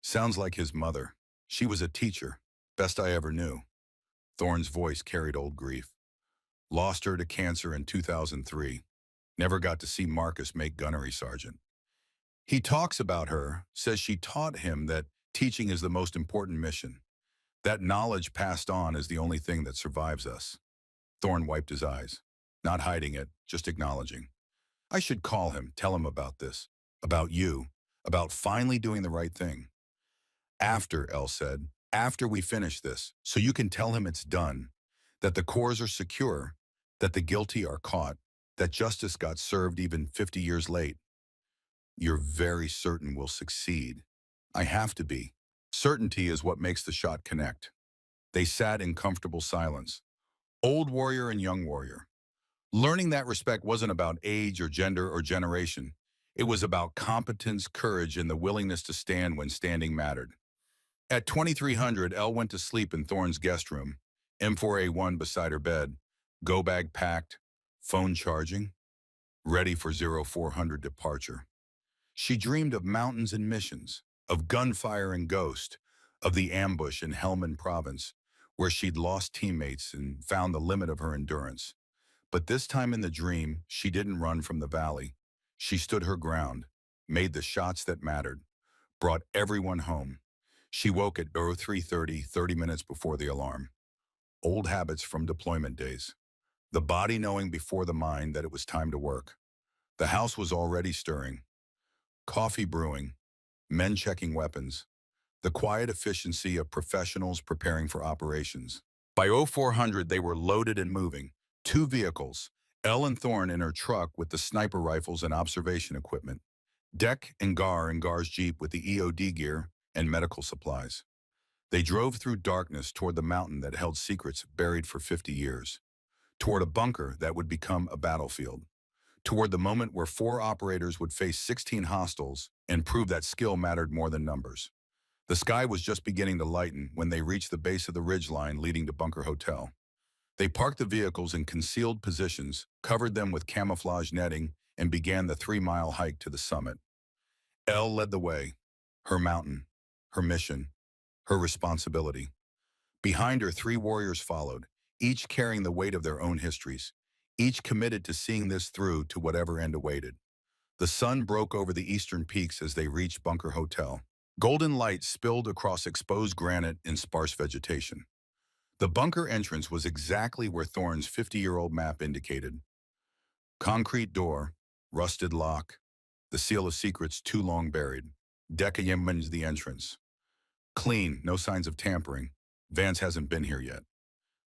Sounds like his mother. She was a teacher, best I ever knew. Thorne's voice carried old grief. Lost her to cancer in 2003. Never got to see Marcus make gunnery sergeant. He talks about her, says she taught him that teaching is the most important mission. That knowledge passed on is the only thing that survives us. Thorne wiped his eyes, not hiding it, just acknowledging. I should call him, tell him about this, about you, about finally doing the right thing. After, Elle said, after we finish this, so you can tell him it's done, that the cores are secure, that the guilty are caught, that justice got served even 50 years late. You're very certain we'll succeed. I have to be. Certainty is what makes the shot connect. They sat in comfortable silence, old warrior and young warrior. Learning that respect wasn't about age or gender or generation. It was about competence, courage, and the willingness to stand when standing mattered. At 2300, Elle went to sleep in Thorne's guest room, M4A1 beside her bed, go bag packed, phone charging, ready for 0400 departure. She dreamed of mountains and missions, of gunfire and ghost, of the ambush in Helmand province, where she'd lost teammates and found the limit of her endurance. But this time in the dream, she didn't run from the valley. She stood her ground, made the shots that mattered, brought everyone home. She woke at 0330, 30 minutes before the alarm. Old habits from deployment days. The body knowing before the mind that it was time to work. The house was already stirring. Coffee brewing, men checking weapons, the quiet efficiency of professionals preparing for operations. By 0400, they were loaded and moving. 2 vehicles, Elle and Thorne in her truck with the sniper rifles and observation equipment. Deck and Gar in Gar's Jeep with the EOD gear and medical supplies. They drove through darkness toward the mountain that held secrets buried for 50 years, toward a bunker that would become a battlefield, toward the moment where 4 operators would face 16 hostiles and prove that skill mattered more than numbers. The sky was just beginning to lighten when they reached the base of the ridgeline leading to Bunker Hotel. They parked the vehicles in concealed positions, covered them with camouflage netting, and began the 3-mile hike to the summit. Elle led the way, her mountain, her mission, her responsibility. Behind her, 3 warriors followed, each carrying the weight of their own histories, each committed to seeing this through to whatever end awaited. The sun broke over the eastern peaks as they reached Bunker Hotel. Golden light spilled across exposed granite and sparse vegetation. The bunker entrance was exactly where Thorne's 50-year-old map indicated. Concrete door, rusted lock, the seal of secrets too long buried. Decayemens the entrance. Clean, no signs of tampering. Vance hasn't been here yet.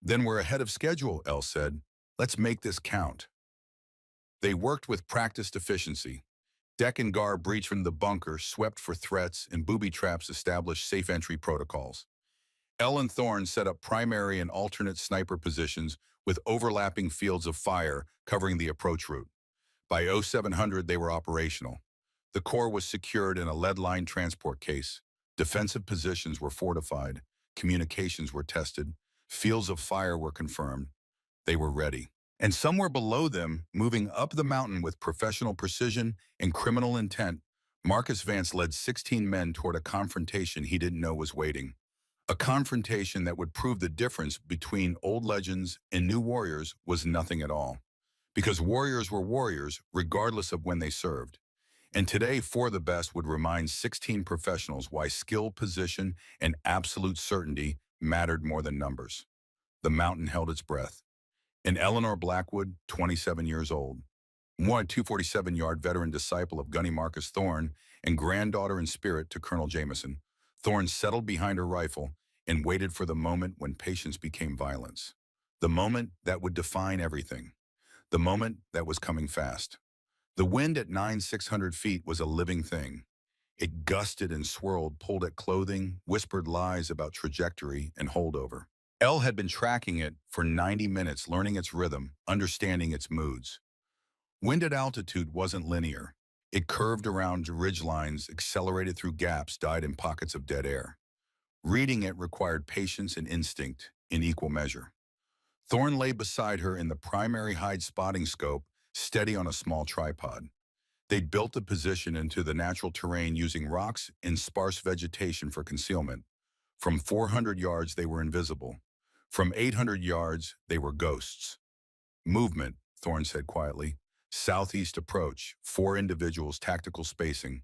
Then we're ahead of schedule, Elle said. Let's make this count. They worked with practiced efficiency. Deck and Gar breached from the bunker, swept for threats, and booby traps established safe entry protocols. Elle and Thorne set up primary and alternate sniper positions with overlapping fields of fire covering the approach route. By 0700, they were operational. The core was secured in a lead-lined transport case. Defensive positions were fortified. Communications were tested. Fields of fire were confirmed. They were ready. And somewhere below them, moving up the mountain with professional precision and criminal intent, Marcus Vance led 16 men toward a confrontation he didn't know was waiting. A confrontation that would prove the difference between old legends and new warriors was nothing at all. Because warriors were warriors, regardless of when they served. And today, 4 of the best would remind 16 professionals why skill, position, and absolute certainty mattered more than numbers. The mountain held its breath. And Eleanor Blackwood, 27 years old, one 247-yard veteran disciple of Gunny Marcus Thorne and granddaughter in spirit to Colonel Jameson, Thorne settled behind her rifle and waited for the moment when patience became violence. The moment that would define everything. The moment that was coming fast. The wind at 9,600 feet was a living thing. It gusted and swirled, pulled at clothing, whispered lies about trajectory and holdover. Elle had been tracking it for 90 minutes, learning its rhythm, understanding its moods. Wind at altitude wasn't linear. It curved around ridgelines, accelerated through gaps, died in pockets of dead air. Reading it required patience and instinct in equal measure. Thorne lay beside her in the primary hide spotting scope, steady on a small tripod. They'd built the position into the natural terrain using rocks and sparse vegetation for concealment. From 400 yards, they were invisible. From 800 yards, they were ghosts. Movement, Thorne said quietly. Southeast approach, 4 individuals, tactical spacing.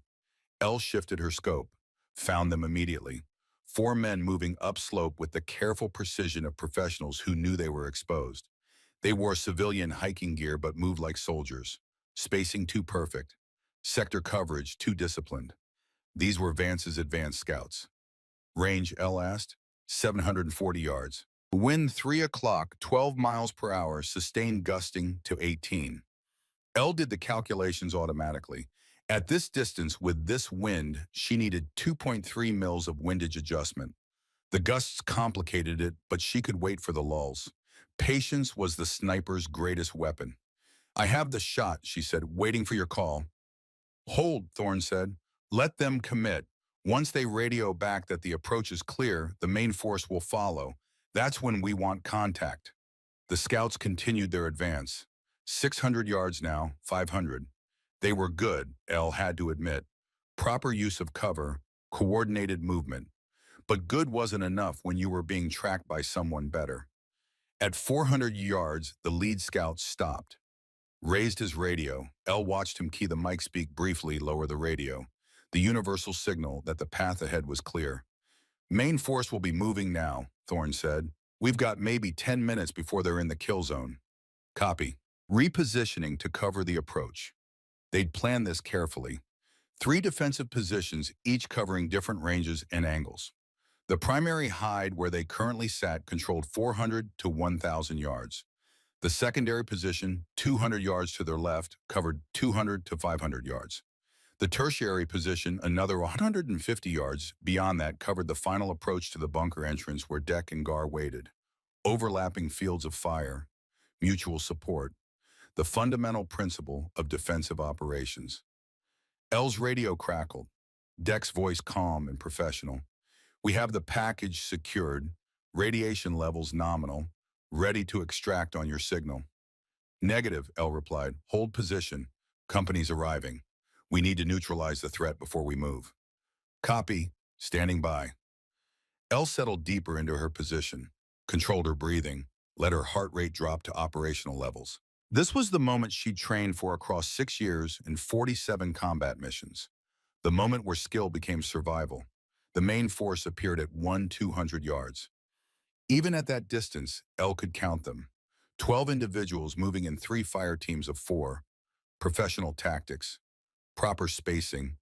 Elle shifted her scope, found them immediately. 4 men moving upslope with the careful precision of professionals who knew they were exposed. They wore civilian hiking gear but moved like soldiers. Spacing too perfect. Sector coverage too disciplined. These were Vance's advanced scouts. Range, Elle asked. 740 yards. Wind 3 o'clock, 12 miles per hour, sustained gusting to 18. Elle did the calculations automatically. At this distance, with this wind, she needed 2.3 mils of windage adjustment. The gusts complicated it, but she could wait for the lulls. Patience was the sniper's greatest weapon. I have the shot, she said, waiting for your call. Hold, Thorne said. Let them commit. Once they radio back that the approach is clear, the main force will follow. That's when we want contact. The scouts continued their advance. 600 yards now, 500. They were good, Elle had to admit. Proper use of cover, coordinated movement. But good wasn't enough when you were being tracked by someone better. At 400 yards, the lead scout stopped. Raised his radio. Elle watched him key the mic, speak briefly, lower the radio. The universal signal that the path ahead was clear. Main force will be moving now, Thorne said. We've got maybe 10 minutes before they're in the kill zone. Copy. Repositioning to cover the approach. They'd planned this carefully. 3 defensive positions, each covering different ranges and angles. The primary hide where they currently sat controlled 400 to 1,000 yards. The secondary position, 200 yards to their left, covered 200 to 500 yards. The tertiary position, another 150 yards beyond that, covered the final approach to the bunker entrance where Deck and Gar waited. Overlapping fields of fire, mutual support, the fundamental principle of defensive operations. L's radio crackled, Deck's voice calm and professional. We have the package secured, radiation levels nominal, ready to extract on your signal. Negative, L replied. Hold position. Company's arriving. We need to neutralize the threat before we move. Copy. Standing by. Elle settled deeper into her position, controlled her breathing, let her heart rate drop to operational levels. This was the moment she'd trained for across 6 years and 47 combat missions. The moment where skill became survival. The main force appeared at 200 yards. Even at that distance, Elle could count them. 12 individuals moving in 3 fire teams of 4. Professional tactics. Proper spacing.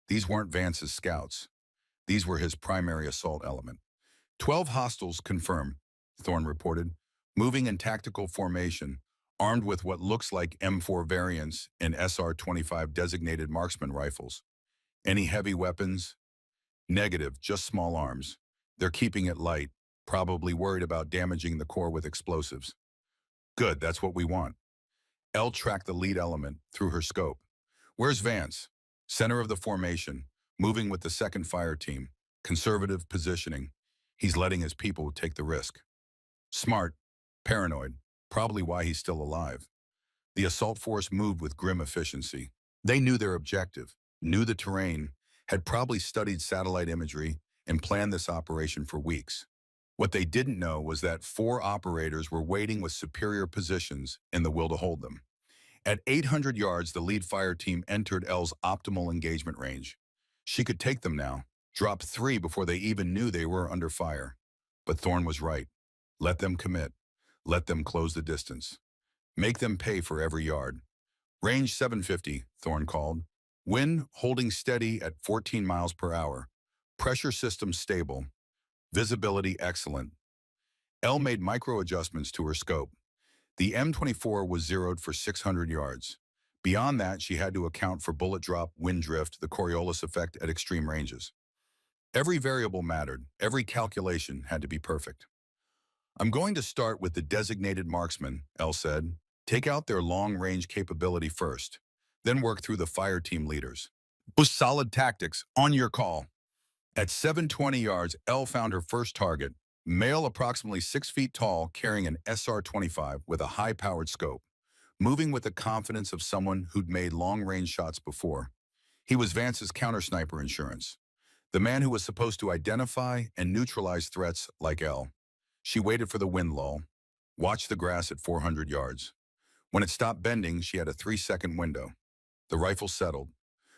These weren't Vance's scouts. These were his primary assault element. 12 hostiles confirmed, Thorne reported, moving in tactical formation, armed with what looks like M4 variants and SR-25 designated marksman rifles. Any heavy weapons? Negative, just small arms. They're keeping it light, probably worried about damaging the core with explosives. Good, that's what we want. Elle tracked the lead element through her scope. Where's Vance? Center of the formation, moving with the second fire team. Conservative positioning. He's letting his people take the risk. Smart, paranoid, probably why he's still alive. The assault force moved with grim efficiency. They knew their objective, knew the terrain, had probably studied satellite imagery, and planned this operation for weeks. What they didn't know was that 4 operators were waiting with superior positions and the will to hold them. At 800 yards, the lead fire team entered L's optimal engagement range. She could take them now, drop 3 before they even knew they were under fire. But Thorne was right. Let them commit. Let them close the distance. Make them pay for every yard. Range 750, Thorne called. Wind holding steady at 14 miles per hour. Pressure system stable. Visibility excellent. Elle made micro adjustments to her scope. The M24 was zeroed for 600 yards. Beyond that, she had to account for bullet drop, wind drift, the Coriolis effect at extreme ranges. Every variable mattered. Every calculation had to be perfect. I'm going to start with the designated marksman, Elle said. Take out their long-range capability first, then work through the fire team leaders. With solid tactics, on your call. At 720 yards, Elle found her first target, male approximately 6 feet tall, carrying an SR-25 with a high-powered scope, moving with the confidence of someone who'd made long-range shots before. He was Vance's counter-sniper insurance, the man who was supposed to identify and neutralize threats like Elle. She waited for the wind lull, watched the grass at 400 yards. When it stopped bending, she had a 3-second window. The rifle settled.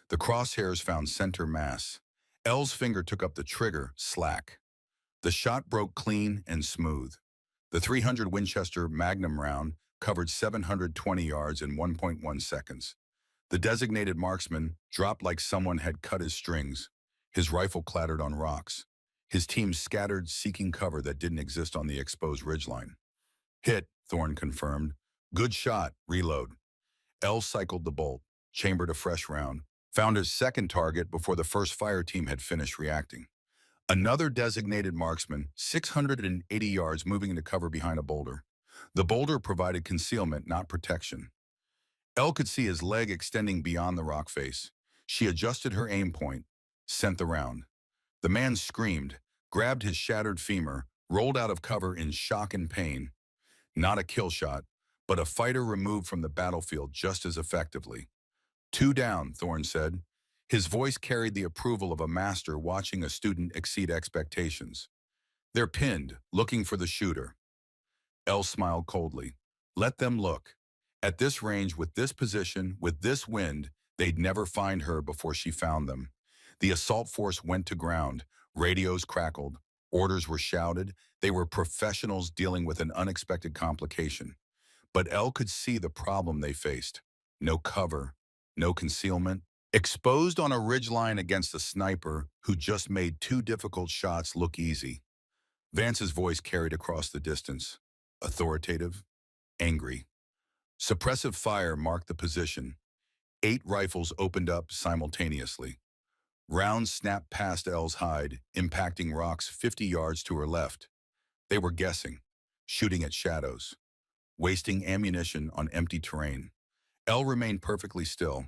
The crosshairs found center mass. Elle's finger took up the trigger, slack. The shot broke clean and smooth. The 300 Winchester Magnum round covered 720 yards in 1.1 seconds. The designated marksman dropped like someone had cut his strings. His rifle clattered on rocks. His team scattered, seeking cover that didn't exist on the exposed ridgeline. Hit, Thorne confirmed. Good shot, reload. Elle cycled the bolt, chambered a fresh round, found his second target before the first fire team had finished reacting. Another designated marksman, 680 yards moving into cover behind a boulder. The boulder provided concealment, not protection. Elle could see his leg extending beyond the rock face. She adjusted her aim point, sent the round. The man screamed, grabbed his shattered femur, rolled out of cover in shock and pain. Not a kill shot, but a fighter removed from the battlefield just as effectively. 2 down, Thorne said. His voice carried the approval of a master watching a student exceed expectations. They're pinned, looking for the shooter. Elle smiled coldly. Let them look. At this range, with this position, with this wind, they'd never find her before she found them. The assault force went to ground. Radios crackled. Orders were shouted. They were professionals dealing with an unexpected complication. But Elle could see the problem they faced. No cover, no concealment. Exposed on a ridgeline against a sniper who just made 2 difficult shots look easy. Vance's voice carried across the distance. Authoritative, angry. Suppressive fire marked the position. 8 rifles opened up simultaneously. Rounds snapped past Elle's hide, impacting rocks 50 yards to her left. They were guessing, shooting at shadows, wasting ammunition on empty terrain. Elle remained perfectly still,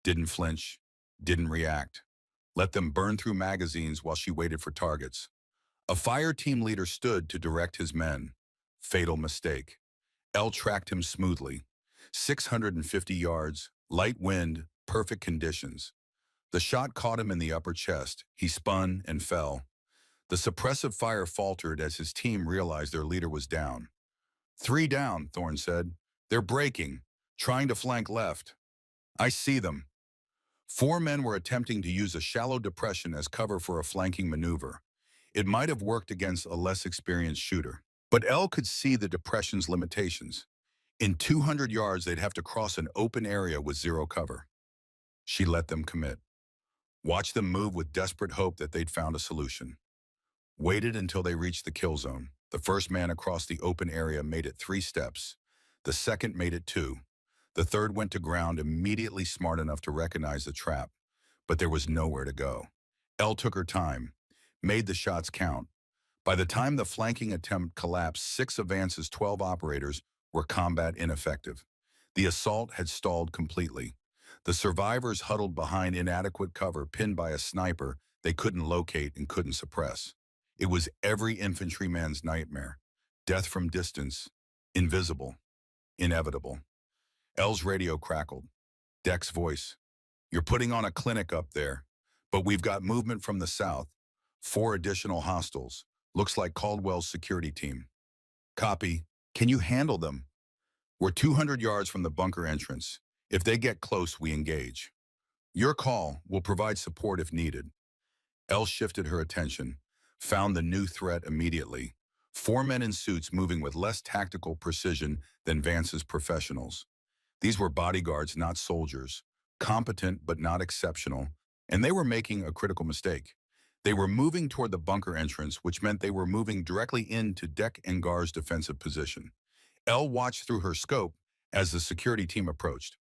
didn't flinch, didn't react. Let them burn through magazines while she waited for targets. A fire team leader stood to direct his men. Fatal mistake. Elle tracked him smoothly. 650 yards, light wind, perfect conditions. The shot caught him in the upper chest. He spun and fell. The suppressive fire faltered as his team realized their leader was down. 3 down, Thorne said. They're breaking, trying to flank left. I see them. 4 men were attempting to use a shallow depression as cover for a flanking maneuver. It might have worked against a less experienced shooter. But Elle could see the depression's limitations. In 200 yards, they'd have to cross an open area with zero cover. She let them commit. Watched them move with desperate hope that they'd found a solution. Waited until they reached the kill zone. The first man across the open area made it 3 steps. The second made it 2. The third went to ground immediately, smart enough to recognize the trap. But there was nowhere to go. Elle took her time, made the shots count. By the time the flanking attempt collapsed, 6 of Vance's 12 operators were combat ineffective. The assault had stalled completely. The survivors huddled behind inadequate cover, pinned by a sniper they couldn't locate and couldn't suppress. It was every infantryman's nightmare. Death from distance, invisible, inevitable. Elle's radio crackled. Deck's voice. You're putting on a clinic up there, but we've got movement from the south. 4 additional hostiles. Looks like Caldwell's security team. Copy. Can you handle them? We're 200 yards from the bunker entrance. If they get close, we engage. Your call. Will provide support if needed. Elle shifted her attention, found the new threat immediately. 4 men in suits moving with less tactical precision than Vance's professionals. These were bodyguards, not soldiers, competent but not exceptional, and they were making a critical mistake. They were moving toward the bunker entrance, which meant they were moving directly into Deck and Gar's defensive position. Elle watched through her scope as the security team approached.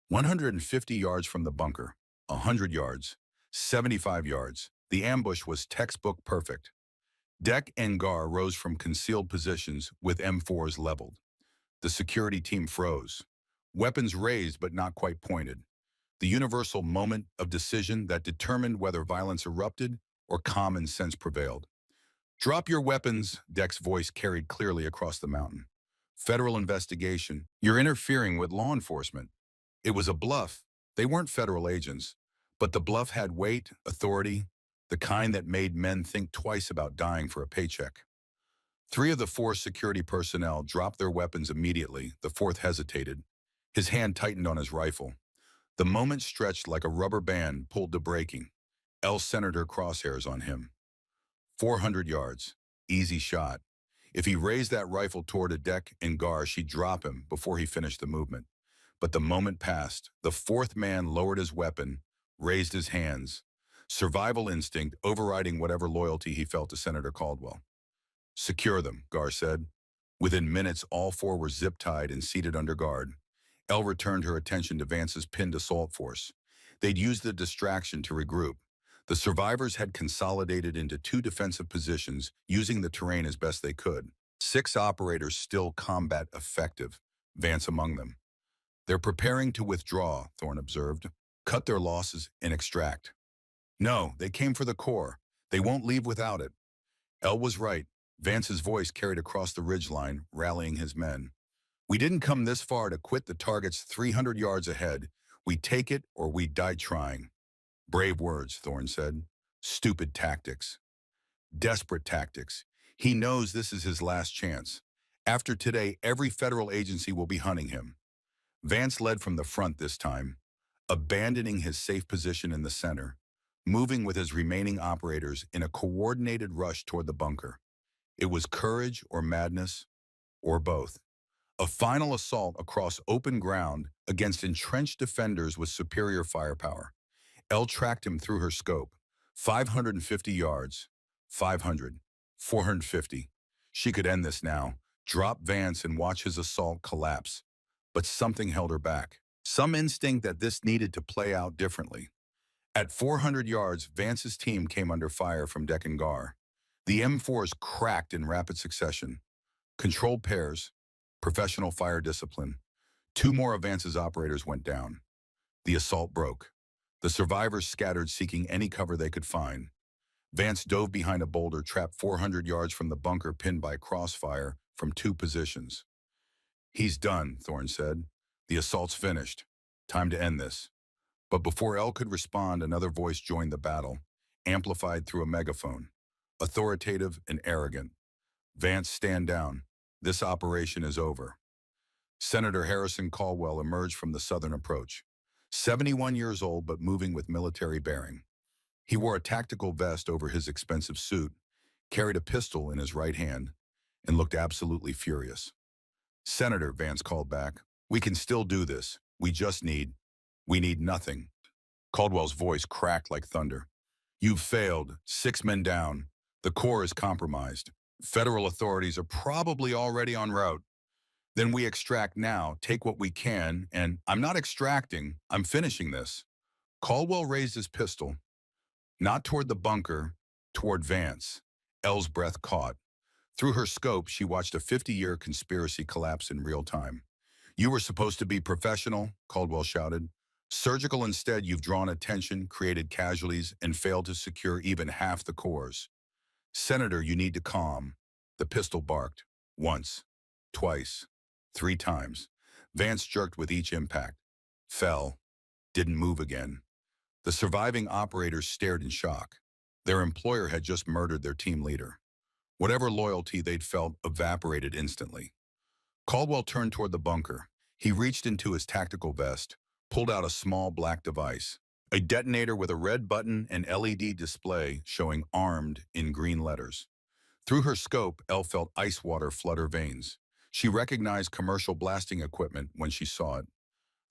150 yards from the bunker, 100 yards, 75 yards. The ambush was textbook perfect. Deck and Gar rose from concealed positions with M4s leveled. The security team froze. Weapons raised but not quite pointed. The universal moment of decision that determined whether violence erupted or common sense prevailed. Drop your weapons, Deck's voice carried clearly across the mountain. Federal investigation. You're interfering with law enforcement. It was a bluff. They weren't federal agents, but the bluff had weight, authority, the kind that made men think twice about dying for a paycheck. 3 of the 4 security personnel dropped their weapons immediately. The 4th hesitated. His hand tightened on his rifle. The moment stretched like a rubber band pulled to breaking. Elle centered her crosshairs on him. 400 yards. Easy shot. If he raised that rifle toward a Deck and Gar, she'd drop him before he finished the movement. But the moment passed. The 4th man lowered his weapon, raised his hands. Survival instinct overriding whatever loyalty he felt to Senator Caldwell. Secure them, Gar said. Within minutes, all 4 were zip-tied and seated under guard. Elle returned her attention to Vance's pinned assault force. They'd used the distraction to regroup. The survivors had consolidated into 2 defensive positions, using the terrain as best they could. 6 operators still combat effective, Vance among them. They're preparing to withdraw, Thorne observed. Cut their losses and extract. No, they came for the core. They won't leave without it. Elle was right. Vance's voice carried across the ridgeline, rallying his men. We didn't come this far to quit the targets 300 yards ahead. We take it or we die trying. Brave words, Thorne said. Stupid tactics. Desperate tactics. He knows this is his last chance. After today, every federal agency will be hunting him. Vance led from the front this time, abandoning his safe position in the center, moving with his remaining operators in a coordinated rush toward the bunker. It was courage or madness, or both. A final assault across open ground against entrenched defenders with superior firepower. Elle tracked him through her scope. 550 yards. 500. 450. She could end this now, drop Vance and watch his assault collapse. But something held her back. Some instinct that this needed to play out differently. At 400 yards, Vance's team came under fire from Deck and Gar. The M4s cracked in rapid succession. Controlled pairs, professional fire discipline. Two more of Vance's operators went down. The assault broke. The survivors scattered, seeking any cover they could find. Vance dove behind a boulder, trapped 400 yards from the bunker, pinned by crossfire from two positions. "He's done," Thorne said. "The assault's finished. Time to end this." But before El could respond, another voice joined the battle, amplified through a megaphone. Authoritative and arrogant. "Vance, stand down. This operation is over." Senator Harrison Caldwell emerged from the southern approach. 71 years old, but moving with military bearing. He wore a tactical vest over his expensive suit, carried a pistol in his right hand, and looked absolutely furious. "Senator," Vance called back, "we can still do this. We need nothing." Caldwell's voice cracked like thunder. "You've failed. 6 men down. The Corps is compromised. Federal authorities are probably already en route. Then we extract now, take what we can, and I'm not extracting, I'm finishing this." Caldwell raised his pistol, not toward the bunker, toward Vance. Elle's breath caught. Through her scope, she watched a 50-year conspiracy collapse in real time. "You were supposed to be professional," Caldwell shouted. "Surgical instead, you've drawn attention, created casualties, and failed to secure even half the cores. Senator, you need to calm." The pistol barked. Once, twice, 3 times. Vance jerked with each impact. Fell. Didn't move again. The surviving operators stared in shock. Their employer had just murdered their team leader. Whatever loyalty they'd felt evaporated instantly. Caldwell turned toward the bunker. He reached into his tactical vest, pulled out a small black device, a detonator with a red button and LED display showing "armed" in green letters. Through her scope, Elle felt ice water flood her veins. She recognized commercial blasting equipment when she saw it.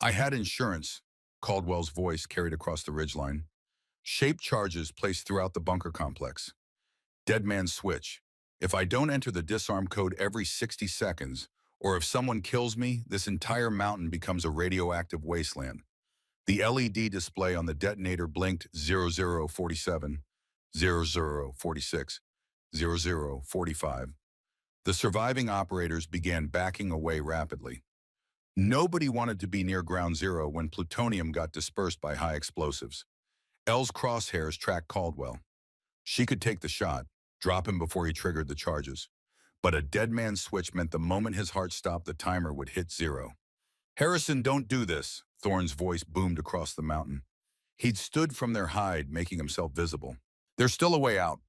"I had insurance," Caldwell's voice carried across the ridgeline. "Shaped charges placed throughout the bunker complex. Dead man's switch. If I don't enter the disarm code every 60 seconds, or if someone kills me, this entire mountain becomes a radioactive wasteland." The LED display on the detonator blinked 0047, 0046, 0045. The surviving operators began backing away rapidly. Nobody wanted to be near ground zero when plutonium got dispersed by high explosives. Elle's crosshairs tracked Caldwell. She could take the shot, drop him before he triggered the charges. But a dead man's switch meant the moment his heart stopped, the timer would hit 0. "Harrison, don't do this," Thorne's voice boomed across the mountain. He'd stood from their hide, making himself visible. "There's still a way out."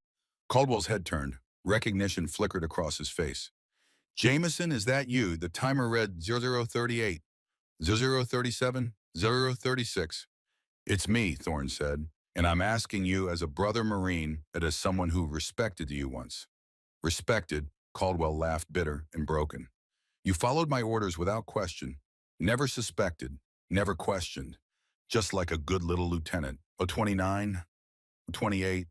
Caldwell's head turned. Recognition flickered across his face. "Jameson, is that you?" The timer read 0038, 0037, 0036. "It's me," Thorne said, "and I'm asking you as a brother Marine and as someone who respected you once." "Respected," Caldwell laughed, bitter and broken. "You followed my orders without question. Never suspected, never questioned. Just like a good little lieutenant. 029, 28,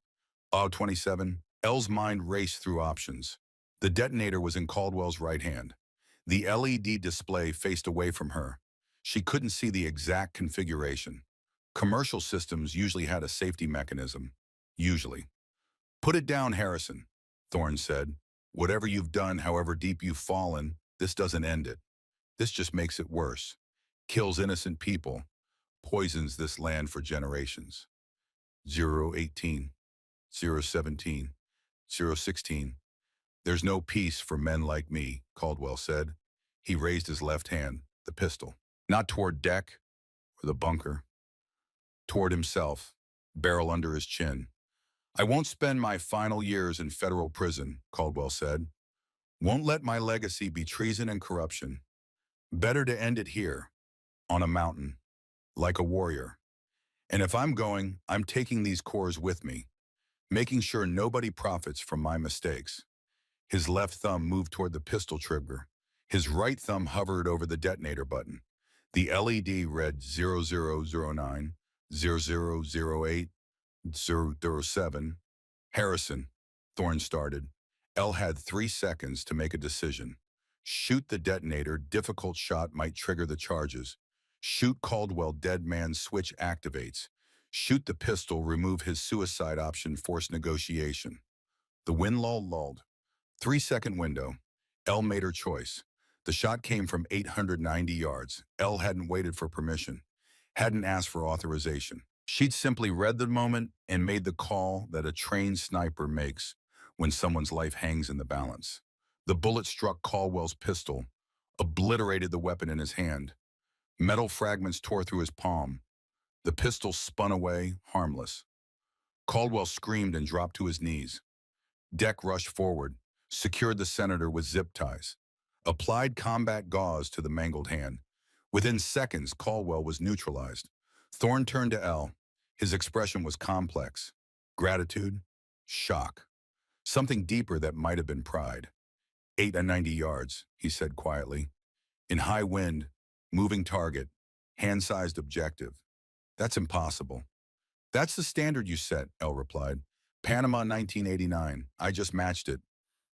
27. Elle's mind raced through options. The detonator was in Caldwell's right hand. The LED display faced away from her. She couldn't see the exact configuration. Commercial systems usually had a safety mechanism. Usually. "Put it down, Harrison," Thorne said. "Whatever you've done, however deep you've fallen, this doesn't end it. This just makes it worse. Kills innocent people. Poisons this land for generations." 018, 017, 016. "There's no peace for men like me," Caldwell said. He raised his left hand, the pistol, not toward Deck or the bunker, toward himself, barrel under his chin. "I won't spend my final years in federal prison," Caldwell said. "Won't let my legacy be treason and corruption. Better to end it here, on a mountain, like a warrior. And if I'm going, I'm taking these cores with me, making sure nobody profits from my mistakes." His left thumb moved toward the pistol trigger. His right thumb hovered over the detonator button. The LED read 0009, 0008, 007. "Harrison," Thorne started. Elle had 3 seconds to make a decision. Shoot the detonator, difficult shot might trigger the charges. Shoot Caldwell, dead man switch activates. Shoot the pistol, remove his suicide option, force negotiation. The wind lulled. 3-second window. Elle made her choice. The shot came from 890 yards. Elle hadn't waited for permission, hadn't asked for authorization. She'd simply read the moment and made the call that a trained sniper makes when someone's life hangs in the balance. The bullet struck Caldwell's pistol, obliterated the weapon in his hand. Metal fragments tore through his palm. The pistol spun away, harmless. Caldwell screamed and dropped to his knees. Deck rushed forward, secured the senator with zip ties, applied combat gauze to the mangled hand. Within seconds, Caldwell was neutralized. Thorne turned to Elle. His expression was complex. Gratitude, shock. Something deeper that might have been pride. 890 yards, he said quietly. In high wind, moving target, hand-sized objective. That's impossible. That's the standard you set, Elle replied. Panama 1989. I just matched it.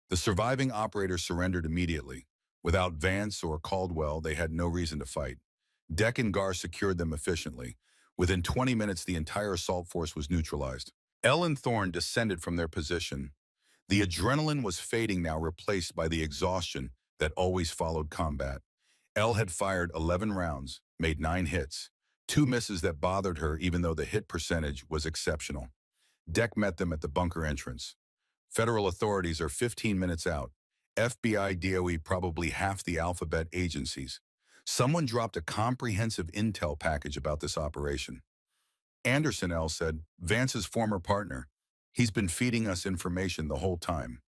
The surviving operators surrendered immediately. Without Vance or Caldwell, they had no reason to fight. Deck and Gar secured them efficiently. Within 20 minutes, the entire assault force was neutralized. Elle and Thorne descended from their position. The adrenaline was fading now, replaced by the exhaustion that always followed combat. Elle had fired 11 rounds, made 9 hits, 2 misses that bothered her even though the hit percentage was exceptional. Deck met them at the bunker entrance. Federal authorities are 15 minutes out. FBI, DOE, probably half the alphabet agencies. Someone dropped a comprehensive intel package about this operation. Anderson, Elle said, Vance's former partner. He's been feeding us information the whole time.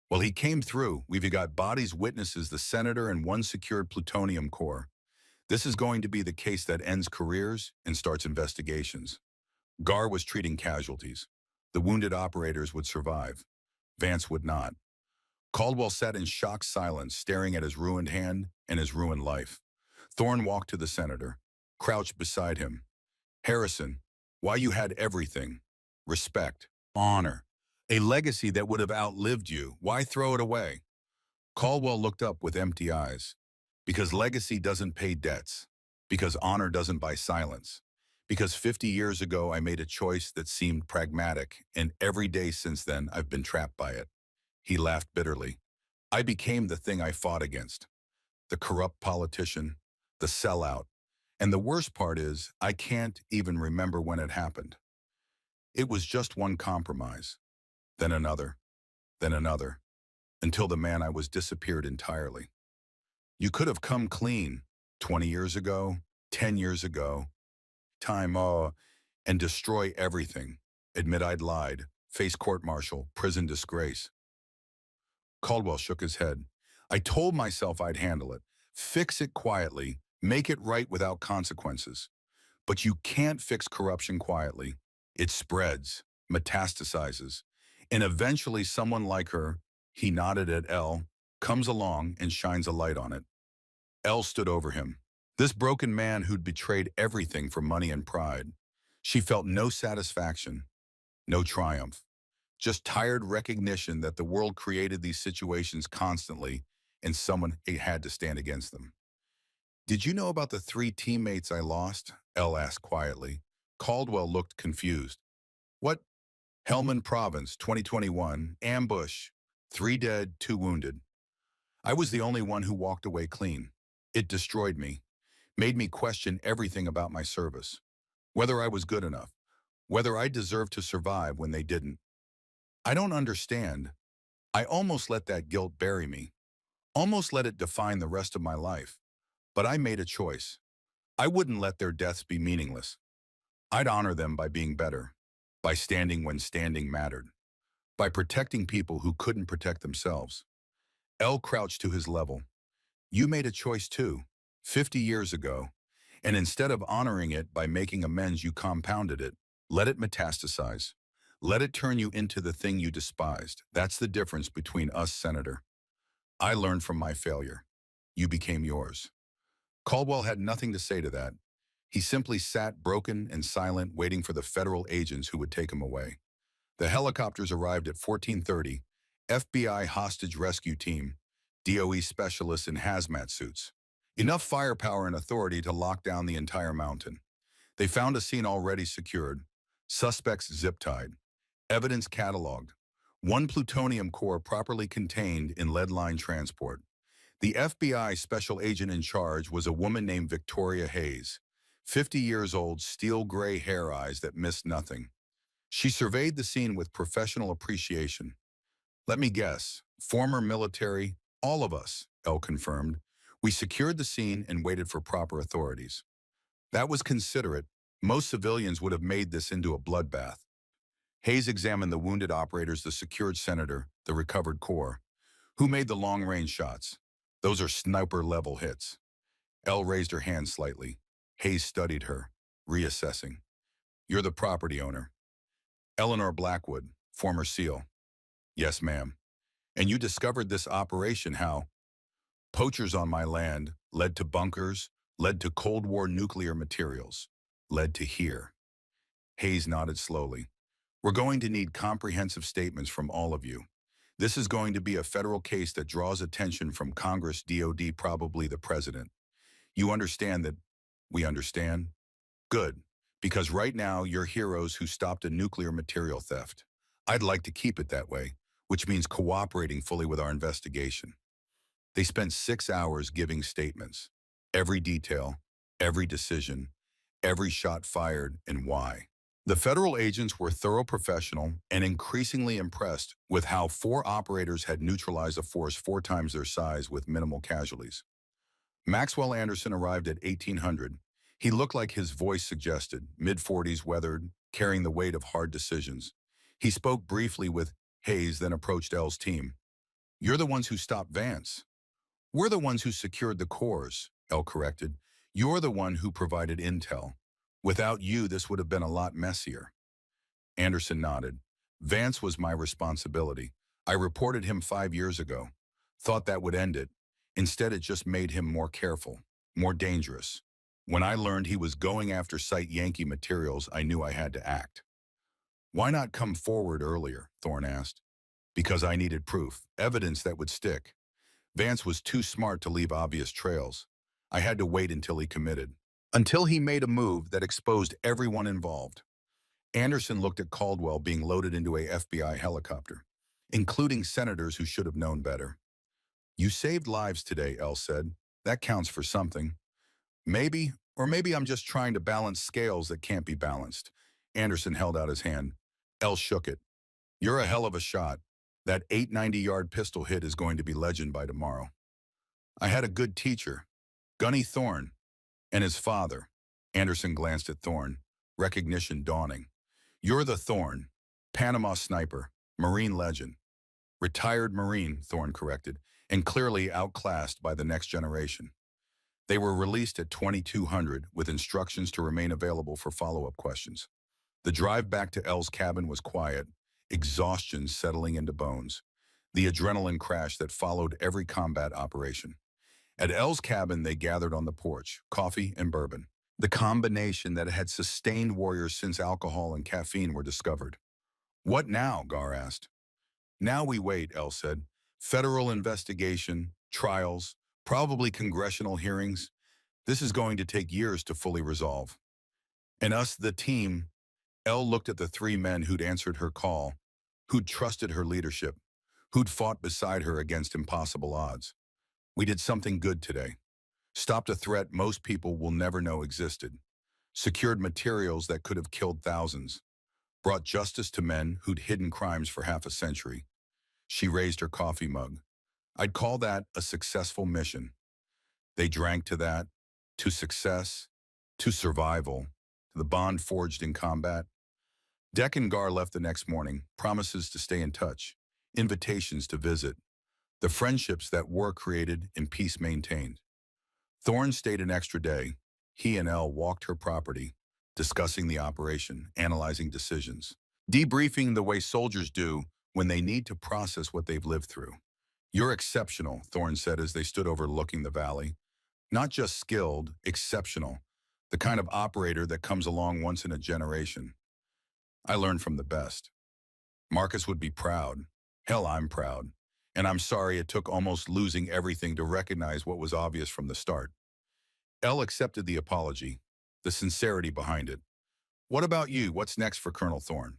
Well, he came through. We've got bodies, witnesses, the senator, and 1 secured plutonium core. This is going to be the case that ends careers and starts investigations. Gar was treating casualties. The wounded operators would survive. Vance would not. Caldwell sat in shocked silence, staring at his ruined hand and his ruined life. Thorne walked to the senator, crouched beside him. Harrison, why you had everything. Respect, honor, a legacy that would have outlived you. Why throw it away? Caldwell looked up with empty eyes. Because legacy doesn't pay debts. Because honor doesn't buy silence. Because 50 years ago I made a choice that seemed pragmatic, and every day since then I've been trapped by it. He laughed bitterly. I became the thing I fought against. The corrupt politician, the sellout. And the worst part is, I can't even remember when it happened. It was just one compromise, then another, until the man I was disappeared entirely. You could have come clean 20 years ago, 10 years ago, and destroy everything. Admit I'd lied, face court-martial, prison disgrace. Caldwell shook his head. I told myself I'd handle it, fix it quietly, make it right without consequences. But you can't fix corruption quietly. It spreads, metastasizes, and eventually someone like her, he nodded at Elle, comes along and shines a light on it. Elle stood over him. This broken man who'd betrayed everything for money and pride. She felt no satisfaction, no triumph, just tired recognition that the world created these situations constantly and someone had to stand against them. Did you know about the 3 teammates I lost? Elle asked quietly. Caldwell looked confused. What? Helmand Province, 2021, ambush, 3 dead, 2 wounded. I was the only one who walked away clean. It destroyed me, made me question everything about my service. Whether I was good enough, whether I deserved to survive when they didn't. I don't understand. I almost let that guilt bury me, almost let it define the rest of my life. But I made a choice. I wouldn't let their deaths be meaningless. I'd honor them by being better, by standing when standing mattered, by protecting people who couldn't protect themselves. Elle crouched to his level. You made a choice too, 50 years ago, and instead of honoring it by making amends, you compounded it. Let it metastasize. Let it turn you into the thing you despised. That's the difference between us, Senator. I learned from my failure. You became yours. Caldwell had nothing to say to that. He simply sat broken and silent, waiting for the federal agents who would take him away. The helicopters arrived at 14:30, FBI hostage rescue team, DOE specialists in hazmat suits. Enough firepower and authority to lock down the entire mountain. They found a scene already secured, suspects zip-tied, evidence cataloged, one plutonium core properly contained in lead-line transport. The FBI special agent in charge was a woman named Victoria Hayes, 50 years old, steel-gray hair eyes that missed nothing. She surveyed the scene with professional appreciation. Let me guess, former military, all of us, Elle confirmed. We secured the scene and waited for proper authorities. That was considerate. Most civilians would have made this into a bloodbath. Hayes examined the wounded operators, the secured senator, the recovered core. Who made the long-range shots? Those are sniper-level hits. Elle raised her hand slightly. Hayes studied her, reassessing. You're the property owner. Eleanor Blackwood, former SEAL. Yes, ma'am. And you discovered this operation how? Poachers on my land led to bunkers, led to Cold War nuclear materials, led to here. Hayes nodded slowly. We're going to need comprehensive statements from all of you. This is going to be a federal case that draws attention from Congress, DOD, probably the president. You understand that we understand? Good, because right now you're heroes who stopped a nuclear material theft. I'd like to keep it that way, which means cooperating fully with our investigation. They spent 6 hours giving statements. Every detail, every decision, every shot fired, and why. The federal agents were thorough professional and increasingly impressed with how 4 operators had neutralized a force 4 times their size with minimal casualties. Maxwell Anderson arrived at 1800. He looked like his voice suggested, mid-40s, weathered, carrying the weight of hard decisions. He spoke briefly with Hayes, then approached Elle's team. You're the ones who stopped Vance. We're the ones who secured the cores, Elle corrected. You're the one who provided intel. Without you, this would have been a lot messier. Anderson nodded. Vance was my responsibility. I reported him 5 years ago. Thought that would end it. Instead, it just made him more careful, more dangerous. When I learned he was going after Site Yankee materials, I knew I had to act. Why not come forward earlier? Thorne asked. Because I needed proof, evidence that would stick. Vance was too smart to leave obvious trails. I had to wait until he committed. Until he made a move that exposed everyone involved. Anderson looked at Caldwell being loaded into a FBI helicopter, including senators who should have known better. You saved lives today, Elle said. That counts for something. Maybe, or maybe I'm just trying to balance scales that can't be balanced. Anderson held out his hand. Elle shook it. You're a hell of a shot. That 890-yard pistol hit is going to be legend by tomorrow. I had a good teacher, Gunny Thorne, and his father. Anderson glanced at Thorne, recognition dawning. You're the Thorne, Panama sniper, Marine legend. Retired Marine, Thorne corrected, and clearly outclassed by the next generation. They were released at 2200 with instructions to remain available for follow-up questions. The drive back to Elle's cabin was quiet, exhaustion settling into bones, the adrenaline crash that followed every combat operation. At Elle's cabin, they gathered on the porch, coffee and bourbon, the combination that had sustained warriors since alcohol and caffeine were discovered. What now? Gar asked. Now we wait, Elle said. Federal investigation, trials, probably congressional hearings. This is going to take years to fully resolve. And us, the team, Elle looked at the 3 men who'd answered her call, who'd trusted her leadership, who'd fought beside her against impossible odds. We did something good today. Stopped a threat most people will never know existed. Secured materials that could have killed thousands. Brought justice to men who'd hidden crimes for half a century. She raised her coffee mug. I'd call that a successful mission. They drank to that, to success, to survival, to the bond forged in combat. Deck and Gar left the next morning, promises to stay in touch, invitations to visit, the friendships that war created and peace maintained. Thorne stayed an extra day. He and Elle walked her property, discussing the operation, analyzing decisions, debriefing the way soldiers do when they need to process what they've lived through. You're exceptional, Thorne said as they stood overlooking the valley. Not just skilled, exceptional, the kind of operator that comes along once in a generation. I learned from the best. Marcus would be proud. Hell, I'm proud. And I'm sorry it took almost losing everything to recognize what was obvious from the start. Elle accepted the apology, the sincerity behind it. What about you? What's next for Colonel Thorne?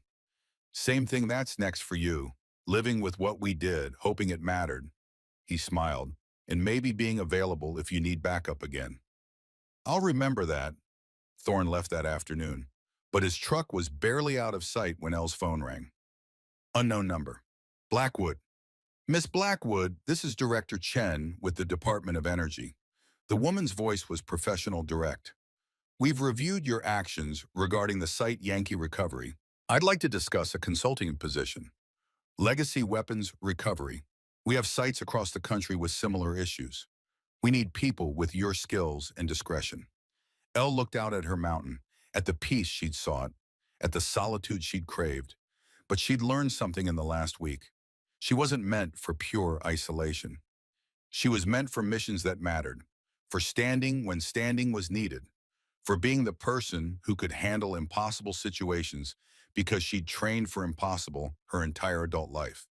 Same thing that's next for you. Living with what we did, hoping it mattered. He smiled, and maybe being available if you need backup again. I'll remember that. Thorne left that afternoon, but his truck was barely out of sight when Elle's phone rang. Unknown number. Blackwood. Miss Blackwood, this is Director Chen with the Department of Energy. The woman's voice was professional direct. We've reviewed your actions regarding the site Yankee recovery. I'd like to discuss a consulting position. Legacy weapons recovery. We have sites across the country with similar issues. We need people with your skills and discretion. Elle looked out at her mountain, at the peace she'd sought, at the solitude she'd craved. But she'd learned something in the last week. She wasn't meant for pure isolation. She was meant for missions that mattered, for standing when standing was needed, for being the person who could handle impossible situations because she'd trained for impossible her entire adult life.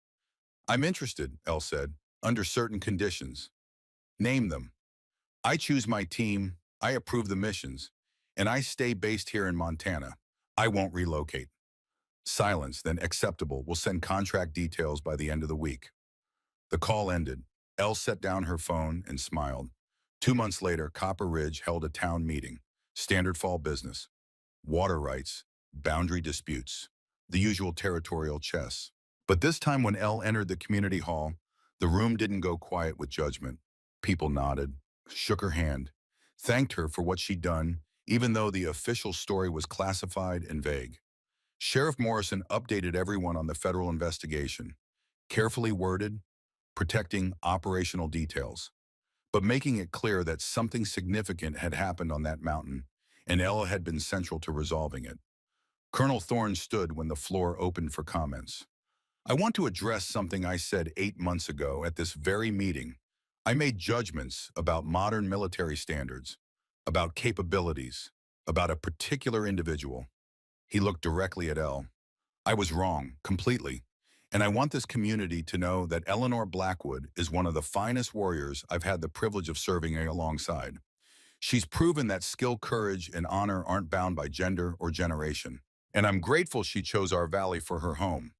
I'm interested, Elle said, under certain conditions. Name them. I choose my team, I approve the missions, and I stay based here in Montana. I won't relocate. Silence, then acceptable. We'll send contract details by the end of the week. The call ended. Elle set down her phone and smiled. 2 months later, Copper Ridge held a town meeting. Standard fall business. Water rights, boundary disputes, the usual territorial chess. But this time when Elle entered the community hall, the room didn't go quiet with judgment. People nodded, shook her hand, thanked her for what she'd done, even though the official story was classified and vague. Sheriff Morrison updated everyone on the federal investigation, carefully worded, protecting operational details, but making it clear that something significant had happened on that mountain, and Ella had been central to resolving it. Colonel Thorne stood when the floor opened for comments. I want to address something I said 8 months ago at this very meeting. I made judgments about modern military standards, about capabilities, about a particular individual. He looked directly at Elle. I was wrong, completely. And I want this community to know that Eleanor Blackwood is one of the finest warriors I've had the privilege of serving alongside. She's proven that skill, courage, and honor aren't bound by gender or generation. And I'm grateful she chose our valley for her home.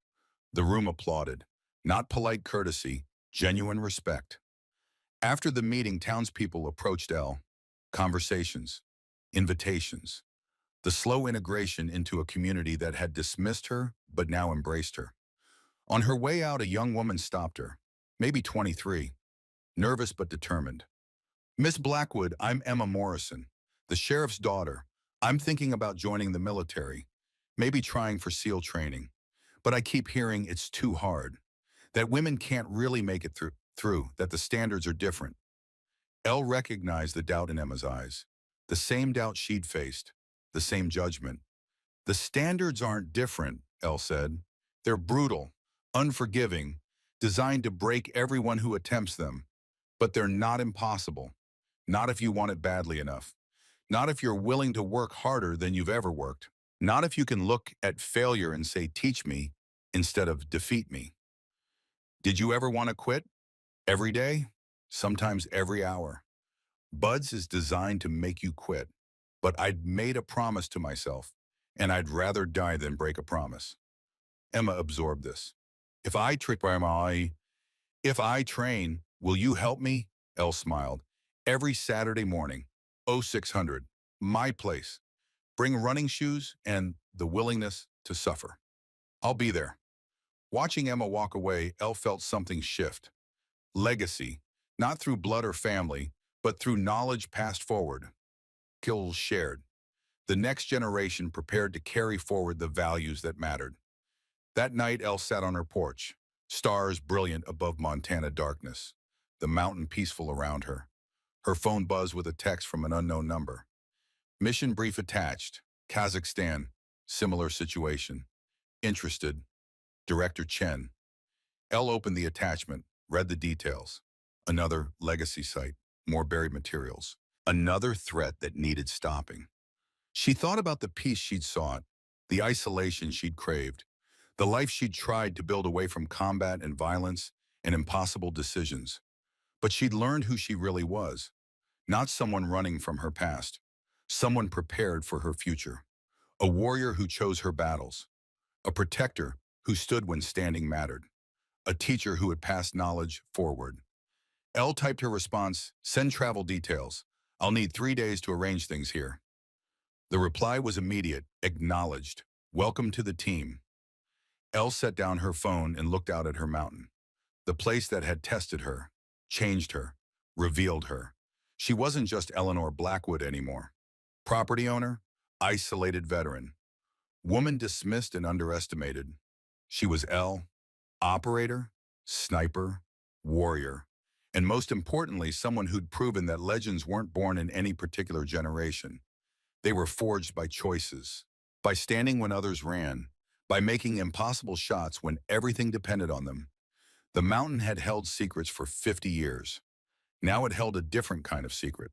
The room applauded. Not polite courtesy, genuine respect. After the meeting, townspeople approached Elle. Conversations, invitations, the slow integration into a community that had dismissed her but now embraced her. On her way out, a young woman stopped her, maybe 23, nervous but determined. Miss Blackwood, I'm Emma Morrison, the sheriff's daughter. I'm thinking about joining the military, maybe trying for SEAL training. But I keep hearing it's too hard, that women can't really make it through, that the standards are different. Elle recognized the doubt in Emma's eyes, the same doubt she'd faced, the same judgment. The standards aren't different, Elle said. They're brutal, unforgiving, designed to break everyone who attempts them. But they're not impossible. Not if you want it badly enough. Not if you're willing to work harder than you've ever worked. Not if you can look at failure and say, teach me, instead of defeat me. Did you ever want to quit? Every day? Sometimes every hour. Buds is designed to make you quit. But I'd made a promise to myself, and I'd rather die than break a promise. Emma absorbed this. If I train, will you help me? Elle smiled. Every Saturday morning, 0600, my place. Bring running shoes and the willingness to suffer. I'll be there. Watching Emma walk away, Elle felt something shift. Legacy, not through blood or family, but through knowledge passed forward. Skills shared. The next generation prepared to carry forward the values that mattered. That night, Elle sat on her porch, stars brilliant above Montana darkness, the mountain peaceful around her. Her phone buzzed with a text from an unknown number. Mission brief attached. Kazakhstan. Similar situation. Interested. Director Chen. Elle opened the attachment, read the details. Another legacy site. More buried materials. Another threat that needed stopping. She thought about the peace she'd sought, the isolation she'd craved, the life she'd tried to build away from combat and violence and impossible decisions. But she'd learned who she really was. Not someone running from her past. Someone prepared for her future. A warrior who chose her battles. A protector who stood when standing mattered. A teacher who had passed knowledge forward. Elle typed her response, "Send travel details. I'll need 3 days to arrange things here." The reply was immediate, acknowledged. "Welcome to the team." Elle set down her phone and looked out at her mountain. The place that had tested her, changed her, revealed her. She wasn't just Eleanor Blackwood anymore. Property owner, isolated veteran. Woman dismissed and underestimated. She was Elle, operator, sniper, warrior. And most importantly, someone who'd proven that legends weren't born in any particular generation. They were forged by choices, by standing when others ran, by making impossible shots when everything depended on them. The mountain had held secrets for 50 years. Now it held a different kind of secret.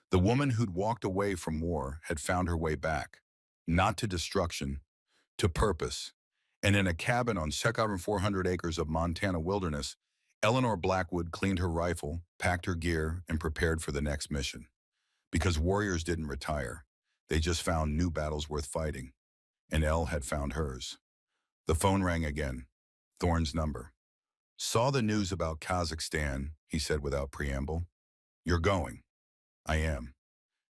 The woman who'd walked away from war had found her way back, not to destruction, to purpose. And in a cabin on 400 acres of Montana wilderness, Eleanor Blackwood cleaned her rifle, packed her gear, and prepared for the next mission. Because warriors didn't retire. They just found new battles worth fighting. And Elle had found hers. The phone rang again. Thorne's number. "Saw the news about Kazakhstan," he said without preamble. "You're going." "I am."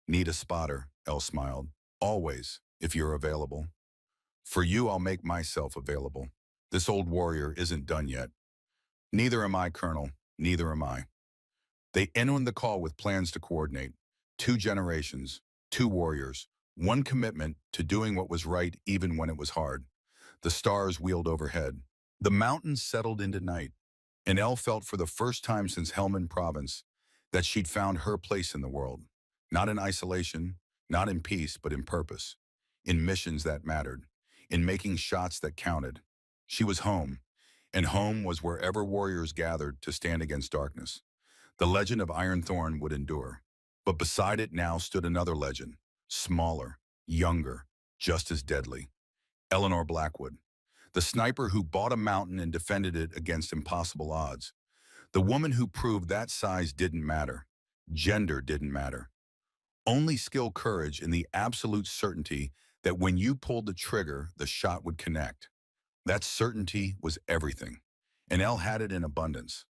"Need a spotter," Elle smiled. "Always, if you're available." "For you, I'll make myself available. This old warrior isn't done yet." "Neither am I, Colonel. Neither am I." They ended the call with plans to coordinate. 2 generations, 2 warriors, one commitment to doing what was right even when it was hard. The stars wheeled overhead. The mountains settled into night, and Elle felt for the first time since Helmand Province that she'd found her place in the world. Not in isolation, not in peace, but in purpose. In missions that mattered. In making shots that counted. She was home, and home was wherever warriors gathered to stand against darkness. The legend of Iron Thorn would endure. But beside it now stood another legend, smaller, younger, just as deadly. Eleanor Blackwood, the sniper who bought a mountain and defended it against impossible odds. The woman who proved that size didn't matter. Gender didn't matter. Only skill, courage, and the absolute certainty that when you pulled the trigger, the shot would connect. That certainty was everything. And Elle had it in abundance.